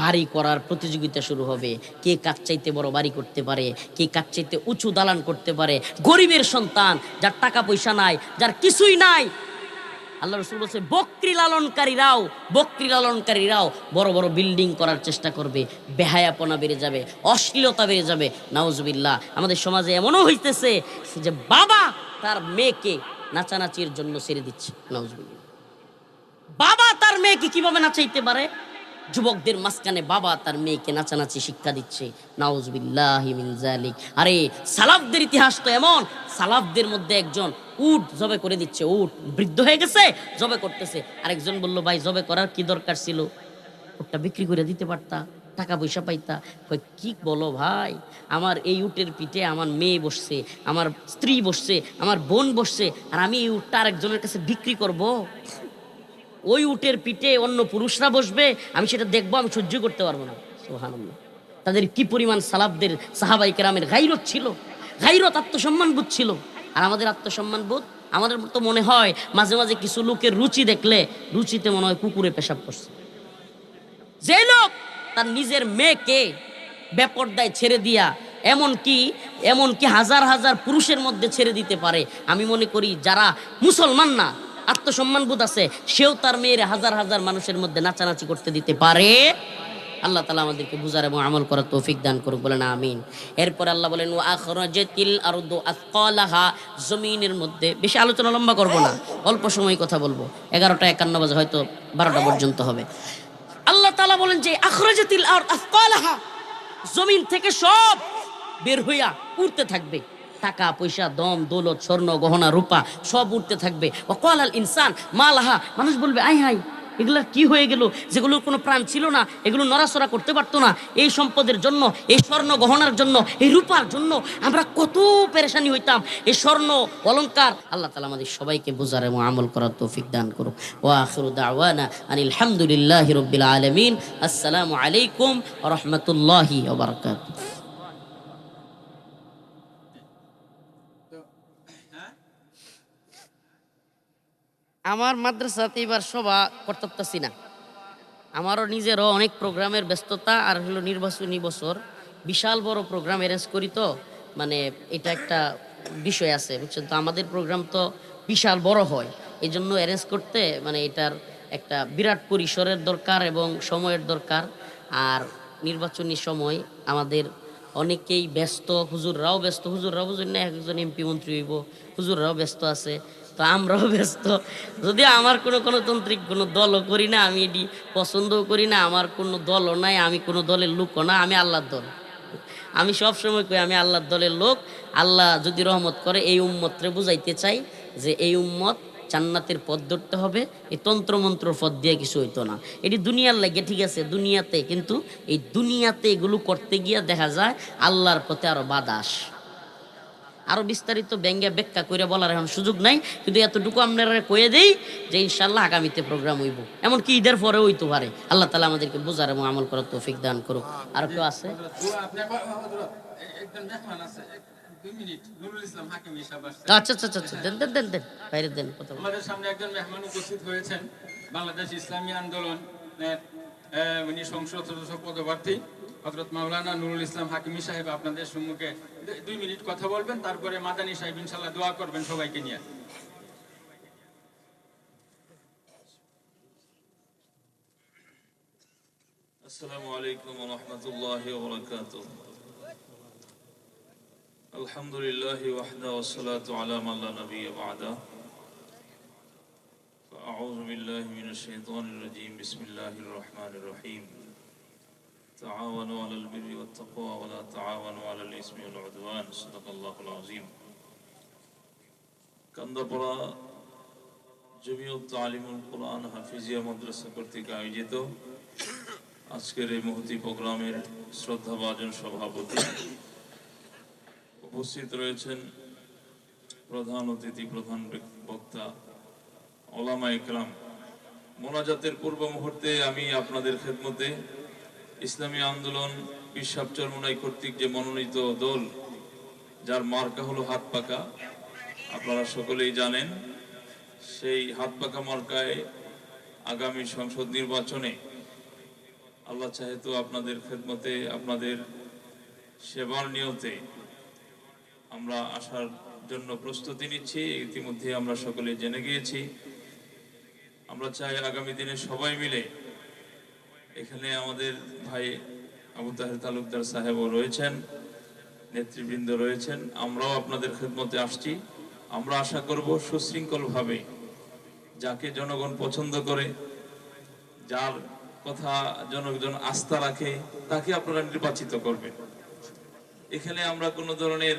বাড়ি করার প্রতিযোগিতা শুরু হবে। কে কার চাইতে বড় বাড়ি করতে পারে, কে কার চাইতে উঁচু দালান করতে পারে। গরিবের সন্তান, যার টাকা পয়সা নাই, যার কিছুই নাই, আল্লাহ রসুল বলছে বকরি লালনকারীরাও বড় বড় বিল্ডিং করার চেষ্টা করবে। বেহায়াপনা বেড়ে যাবে, অশ্লীলতা বেড়ে যাবে, নাউজুবিল্লাহ। আমাদের সমাজে এমনও হইতেছে যে বাবা তার মেয়েকে নাচানাচির জন্য ছেড়ে দিচ্ছে, নাউজুবিল্লাহ। বাবা তার মেয়েকে কিভাবে নাচাইতে পারে? যুবকদের মাঝখানে বাবা তার মেয়েকে নাচানাচি শিক্ষা দিচ্ছে, নাউজুবিল্লাহি মিন যালিক। আরে সালাফদের ইতিহাস তো এমন, সালাফদের মধ্যে একজন উট জবে করে দিচ্ছে, উট বৃদ্ধ হয়ে গেছে, জবে করতেছে। আরেকজন বলল, ভাই জবে করার কি দরকার ছিল? উটটা বিক্রি করে দিতে পারতা, টাকা পয়সা পাইতা। কই কি বলো ভাই, আমার এই উটের পিঠে আমার মেয়ে বসছে, আমার স্ত্রী বসছে, আমার বোন বসছে, আর আমি এই উটটা আরেকজনের কাছে বিক্রি করব? ওই উটের পিঠে অন্য পুরুষরা বসবে, আমি সেটা দেখবো, আমি সহ্য করতে পারবো না। সুবহানাল্লাহ। তাদের কি পরিমাণ সালাফদের সাহাবাই কেরামের গাইরত ছিল, গাইরত, আত্মসম্মান বোধ ছিল। আর আমাদের আত্মসম্মান বোধ, আমাদের তো মনে হয় মাঝে মাঝে কিছু লোকের রুচি দেখলে, রুচিতে মনে হয় কুকুরে পেশাব করছে। যে লোক তার নিজের মেয়েকে বেপরদায় ছেড়ে দিয়া এমনকি হাজার হাজার পুরুষের মধ্যে ছেড়ে দিতে পারে, আমি মনে করি যারা মুসলমান না, আত্মসম্মান বোধ আছে, সেও তার মেয়ের হাজার হাজার মানুষের মধ্যে নাচানাচি করতে দিতে পারে। আল্লাহ তাআলা আমাদেরকে বুঝার এবং আমল করার তৌফিক দান করুক, বলেন আমিন। এরপর আল্লাহ বলেন ওয়া আখরাজাতিল আরদু আথকালাহা, জমিনের মধ্যে, বেশি আলোচনা লম্বা করব না, অল্প সময় কথা বলবো, 11টা 51 বাজে হয়তো 12টা পর্যন্ত হবে। আল্লাহ তাআলা বলেন যে আখরাজাতিল আরদ আথকালাহা, জমিন থেকে সব বের হইয়া উঠতে থাকবে, টাকা পয়সা দম দৌলত স্বর্ণ গহনা রূপা সব উঠতে থাকবে। ওয়াকালাল ইনসান মা লাহা, মানুষ বলবে আই হাই এগুলা কি হয়ে গেল, যেগুলোর কোনো প্রাণ ছিল না, এগুলো নড়াচড়া করতে পারতো না, এই সম্পদের জন্য, এই স্বর্ণ গহনার জন্য, এই রূপার জন্য আমরা কত পেরেশানি হইতাম, এই স্বর্ণ অলংকার। আল্লাহ তাআলা আমাদের সবাইকে বুঝার এবং আমল করার তৌফিক দান করুক। ওয়া আখিরু দাওয়ানা আনিল হামদুলিল্লাহি রাব্বিল আলামিন। আসসালামু আলাইকুম ওয়া রাহমাতুল্লাহি ওয়া বারাকাতুহু। আমার মাদ্রাসাতে এবার সভা করতে পারতেছি না, আমারও নিজেরও অনেক প্রোগ্রামের ব্যস্ততা, আর হলো নির্বাচনী বছর, বিশাল বড় প্রোগ্রাম অ্যারেঞ্জ করি, তো মানে এটা একটা বিষয় আছে বুঝছেন, তো আমাদের প্রোগ্রাম তো বিশাল বড় হয়, এই জন্য অ্যারেঞ্জ করতে মানে এটার একটা বিরাট পরিসরের দরকার এবং সময়ের দরকার। আর নির্বাচনী সময় আমাদের অনেকেই ব্যস্ত, হুজুররাও ব্যস্ত, হুজুররাও বুঝুন না একজন এমপি মন্ত্রী হইব, হুজুররাও ব্যস্ত আছে, তো আমরাও ব্যস্ত। যদিও আমার কোনো গণতান্ত্রিক কোনো দলও করি না, আমি এটি পছন্দও করি না, আমার কোনো দলও নাই, আমি কোনো দলের লোকও না, আমি আল্লাহর দল। আমি সব সময় কই আমি আল্লাহর দলের লোক। আল্লাহ যদি রহমত করে এই উম্মতরে বুঝাইতে চাই যে এই উম্মত জান্নাতের পথ ধরতে হবে, এই তন্ত্রমন্ত্র পথ দিয়ে কিছু হইতো না। এটি দুনিয়ার লাগে ঠিক আছে দুনিয়াতে, কিন্তু এই দুনিয়াতে এগুলো করতে গিয়ে দেখা যায় আল্লাহর পথে আরো বাধা আসে। আরো বিস্তারিত ব্যঙ্গা ব্যাখ্যা করে বলার এখন সুযোগ নাই, কিন্তু এতটুকু আপনারা কয়ে দেই যে ইনশাল্লাহ আগামীতে প্রোগ্রাম হইব, এমনকি ঈদের পরে হইতে পারে। আল্লাহ তাআলা আমাদেরকে বোঝার এবং আমল করার তৌফিক দান করুক। আর কেউ আছে? আচ্ছা আচ্ছা আচ্ছা, দেন দেন দেন দেন, বাইরে দেন। আমাদের সামনে একজন মেহমান উপস্থিত হয়েছেন, বাংলাদেশ ইসলামী আন্দোলনের উনি সংসদ সদস্য পদপ্রার্থী হযরত মাওলানা নুরুল ইসলাম হাকিমি সাহেব আপনাদের সম্মুখে 2 মিনিট কথা বলবেন, তারপরে মাদানী সাহেব ইনশাআল্লাহ দোয়া করবেন সবাইকে নিয়ে। আসসালামু আলাইকুম ওয়া রাহমাতুল্লাহি ওয়া বারাকাতুহু। আলহামদুলিল্লাহি ওয়াহদা ওয়াস সালাতু আলা মান লা নাবিয়্যা বা'দা। আউযু বিল্লাহি মিনাশ শাইতানির রাজীম। বিসমিল্লাহির রহমানির রহিম। তাআওয়ানু আলাল বিররি ওয়াত তাকওয়া ওয়া লা তাআওয়ানু আলাল ইসমি ওয়াল উদওয়ান। সাদাকাল্লাহুল আযীম। কান্দাপাড়া জমিয়ত তালিমুল কুরআন হাফিজিয়া মাদ্রাসা কর্তৃক আয়োজিত আজকের এই মহতি প্রোগ্রামের শ্রদ্ধাভাজন সভাপতি, উপস্থিত রয়েছেন প্রধান অতিথি, প্রধান বক্তা, ওলামা ইকরাম। মোনাজাতের পূর্ব মুহূর্তে আমি আপনাদের খেদমতে ইসলামী আন্দোলন পিসাব চরমোনাই কর্তৃক যে মনোনীত দল, যার মার্কা হলো হাত পাকা, আপনারা সকলেই জানেন, সেই হাত পাকা মার্কায় আগামী সংসদ নির্বাচনে আল্লাহ চাহে তো আপনাদের খেদমতে, আপনাদের সেবার নিয়তে আমরা আসার জন্য প্রস্তুতি নিচ্ছি। ইতিমধ্যে আমরা সকলে জেনে গিয়েছি। আমরা চাই আগামী দিনে সবাই মিলে, এখানে আমাদের ভাই আবু তাহের তালুকদার সাহেবও রয়েছেন, নেতৃবৃন্দ রয়েছেন, আমরাও আপনাদের খেদমতে আসছি। আমরা আশা করব সুশৃঙ্খলভাবে, যাকে জনগণ পছন্দ করে, যার কথা জনগণ আস্থা রাখে, তাকে আপনারা নির্বাচিত করবেন। এখানে আমরা কোনো ধরনের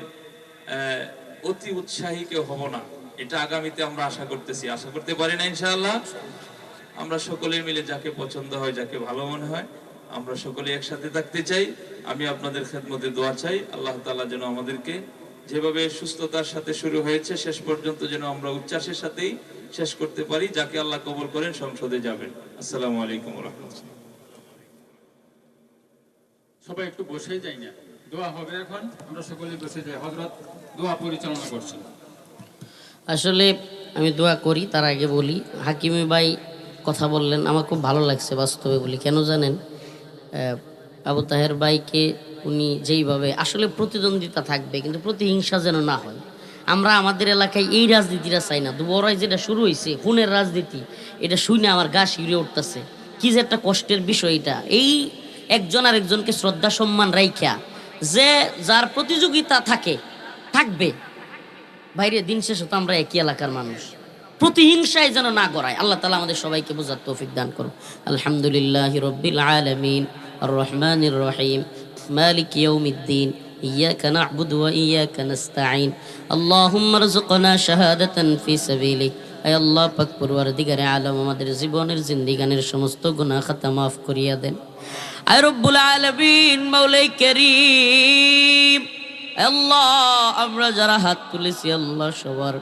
অতি উৎসাহী কেউ হব না, এটা আগামীতে আমরা আশা করতেছি, আশা করতে পারি না ইনশাআল্লাহ। আমরা সকলে মিলে যাকে পছন্দ হয়, যাকে ভালো মনে হয়, আমরা সকলে একসাথে থাকতে চাই। আমি আপনাদের খেদমতে দোয়া চাই, আল্লাহ তাআলা যেন আমাদেরকে যেভাবে সুস্থতার সাথে শুরু হয়েছে শেষ পর্যন্ত যেন আমরা উচ্ছ্বাসের সাথেই শেষ করতে পারি। যাকে আল্লাহ কবুল করেন সংসদে যাবেন। আসসালামু আলাইকুম ওয়া রাহমাতুল্লাহ। সবাই একটু বসেই যাই না, দোয়া হবে এখন, আমরা সকলে বসে যাই। হযরত দোয়া পরিচালনা করছেন। আসলে আমি দোয়া করি, তার আগে বলি, হাকিমি ভাই কথা বললেন, আমার খুব ভালো লাগছে বাস্তবে বলি। কেন জানেন, আবু তাহের ভাইকে উনি যেইভাবে, আসলে প্রতিদ্বন্দ্বিতা থাকবে কিন্তু প্রতিহিংসা যেন না হয়। আমরা আমাদের এলাকায় এই রাজনীতিটা চাই না। দুবরায় যেটা শুরু হয়েছে খুনের রাজনীতি, এটা শুনে আমার গা শিউরে উঠতেছে। কি যে একটা কষ্টের বিষয় এটা। এই একজন আরেকজনকে শ্রদ্ধা সম্মান রাইখা, যে যার প্রতিযোগিতা থাকবে বাইরে, দিন শেষে তো আমরা একই এলাকার মানুষ, প্রতিহিংসায় যেন না গড়ায়। আল্লাহ তাআলা আমাদের সবাইকে বোঝার তৌফিক দান করুন। আলহামদুলিল্লাহি রাব্বিল আলামিন আর রহমানির রহিম মালিক ইয়াউমিদ্দিন ইয়্যাকা না'বুদু ওয়া ইয়্যাকা নাস্তাঈন আল্লাহুম্মা রযুকনা শাহাদাতান ফি সাবিলিক। আয় আল্লাহ পাক পরওয়ারদিগারে আলম, আমাদের জীবনের জিন্দেগানির সমস্ত গুনাহ খাতা মাফ করিয়া দেন। আয় রব্বুল আলামিন মাওলাই কারীম, আল্লাহ আমরা যারা হাত তুলেছি আল্লাহ সবার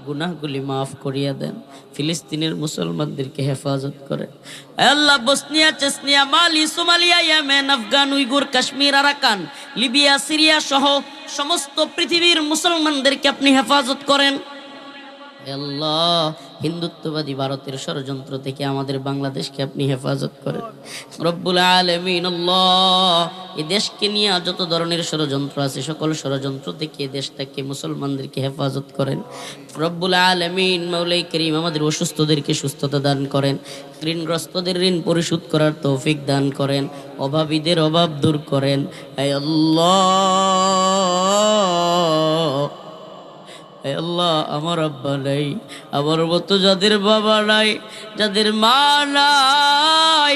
গুনাহগুলি মাফ করিয়া দেন। ফিলিস্তিনের মুসলমানদেরকে হেফাজত করেন আল্লাহ। Bosnia, Chechnya, Mali, Somalia, Yemen, Afghan, Uyghur, Kashmir, Arakan, Libya, Syria সহ সমস্ত পৃথিবীর মুসলমানদেরকে আপনি হেফাজত করেন আল্লাহ। হিন্দুত্ববাদী ভারতের ষড়যন্ত্র থেকে আমাদের বাংলাদেশকে আপনি হেফাজত করেন রব্বুল আলামিন। আল্লাহ এই দেশকে নিয়ে যত ধরনের ষড়যন্ত্র আছে সকল ষড়যন্ত্র থেকে দেশটাকে মুসলমানদেরকে হেফাজত করেন রব্বুল আলামিন। মাওলাই করিম আমাদের অসুস্থদেরকে সুস্থতা দান করেন, ঋণগ্রস্তদের ঋণ পরিশোধ করার তৌফিক দান করেন, অভাবীদের অভাব দূর করেন। হে আল্লাহ, আল্লাহ আমার আব্বা নাই, আমার মতো যাদের বাবা নাই, যাদের মা নাই,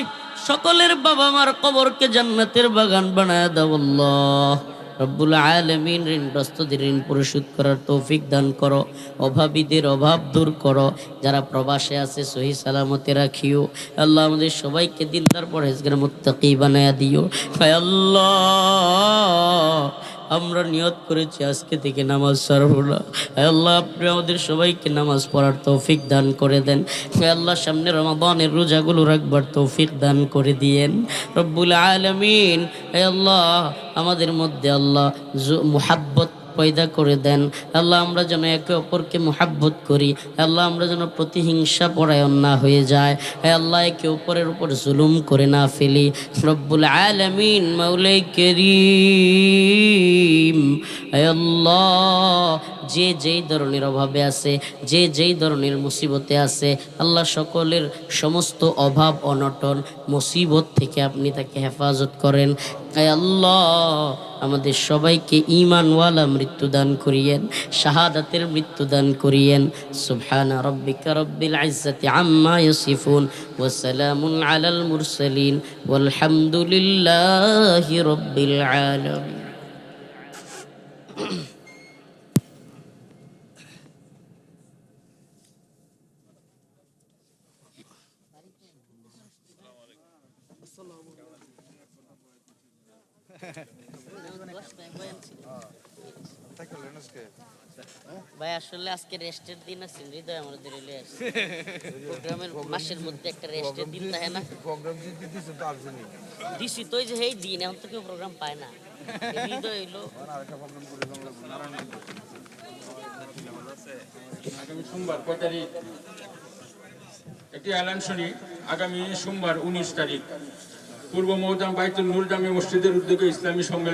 সকলের বাবা মার কবরকে জান্নাতের বাগান বানায় দাও আল্লাহ রব্বুল আলামিন। ঋণগ্রস্তদের ঋণ পরিশোধ করার তৌফিক দান করো, অভাবীদের অভাব দূর করো, যারা প্রবাসে আছে সহি সালামতে রাখিও আল্লাহ। আমাদের সবাইকে দিনদার পরহেজগার মুত্তাকি বানায়া দিও। হায় আল্লাহ আমরা নিয়ত করেছি আজকে থেকে নামাজ ছাড়ব না। আল্লাহ আপনি আমাদের সবাইকে নামাজ পড়ার তৌফিক দান করে দেন। আল্লাহ সামনে রমাদানের রোজাগুলো রাখবার তৌফিক দান করে দিয়েন রব্বুল আলামিন। আল্লাহ আমাদের মধ্যে আল্লাহ মুহাব্বত পয়দা করে দেন আল্লাহ। আমরা যেন একে অপরকে মুহাব্বত করি আল্লাহ, আমরা যেন প্রতিহিংসা পরায়ণ না হয়ে যায় আল্লাহ, একে অপরের উপর জুলুম করে না ফেলি রব্বুল আলামিন। মাওলাই কারীম আল্লাহ যে যেই ধরনের অভাবে আছে, যে যেই ধরনের মুসিবতে আছে আল্লাহ, সকলের সমস্ত অভাব অনটন মুসিবত থেকে আপনি তাকে হেফাজত করেন আল্লাহ। আমাদের সবাইকে ঈমানওয়ালা মৃত্যু দান করিয়েন, শাহাদাতের মৃত্যু দান করিয়েন। সুবহানা রাব্বিকা রাব্বিল ইজ্জাতি আম্মা ইয়াসিফুন ওয়া সালামুন আলাল মুরসালিন ওয়ালহামদুলিল্লাহি রাব্বিল আলামিন। ভাই আসলে আজকে রেস্টের দিন আছে, হৃদয় আমার দিলে আসছে প্রোগ্রামের মাসের মধ্যে একটা রেস্টের দিন থাকে না, প্রোগ্রাম দিছি তো, যে এই দিন এখন তো কেউ প্রোগ্রাম পায় না, হৃদয় হইলো। আগামী সোমবার 5 তারিখ একটি এলান শুনি। আগামী সোমবার 19 তারিখ পূর্ব মহতাম বাইতুল নূর জামে মসজিদের উদ্যোগে ইসলামী সম্মেলন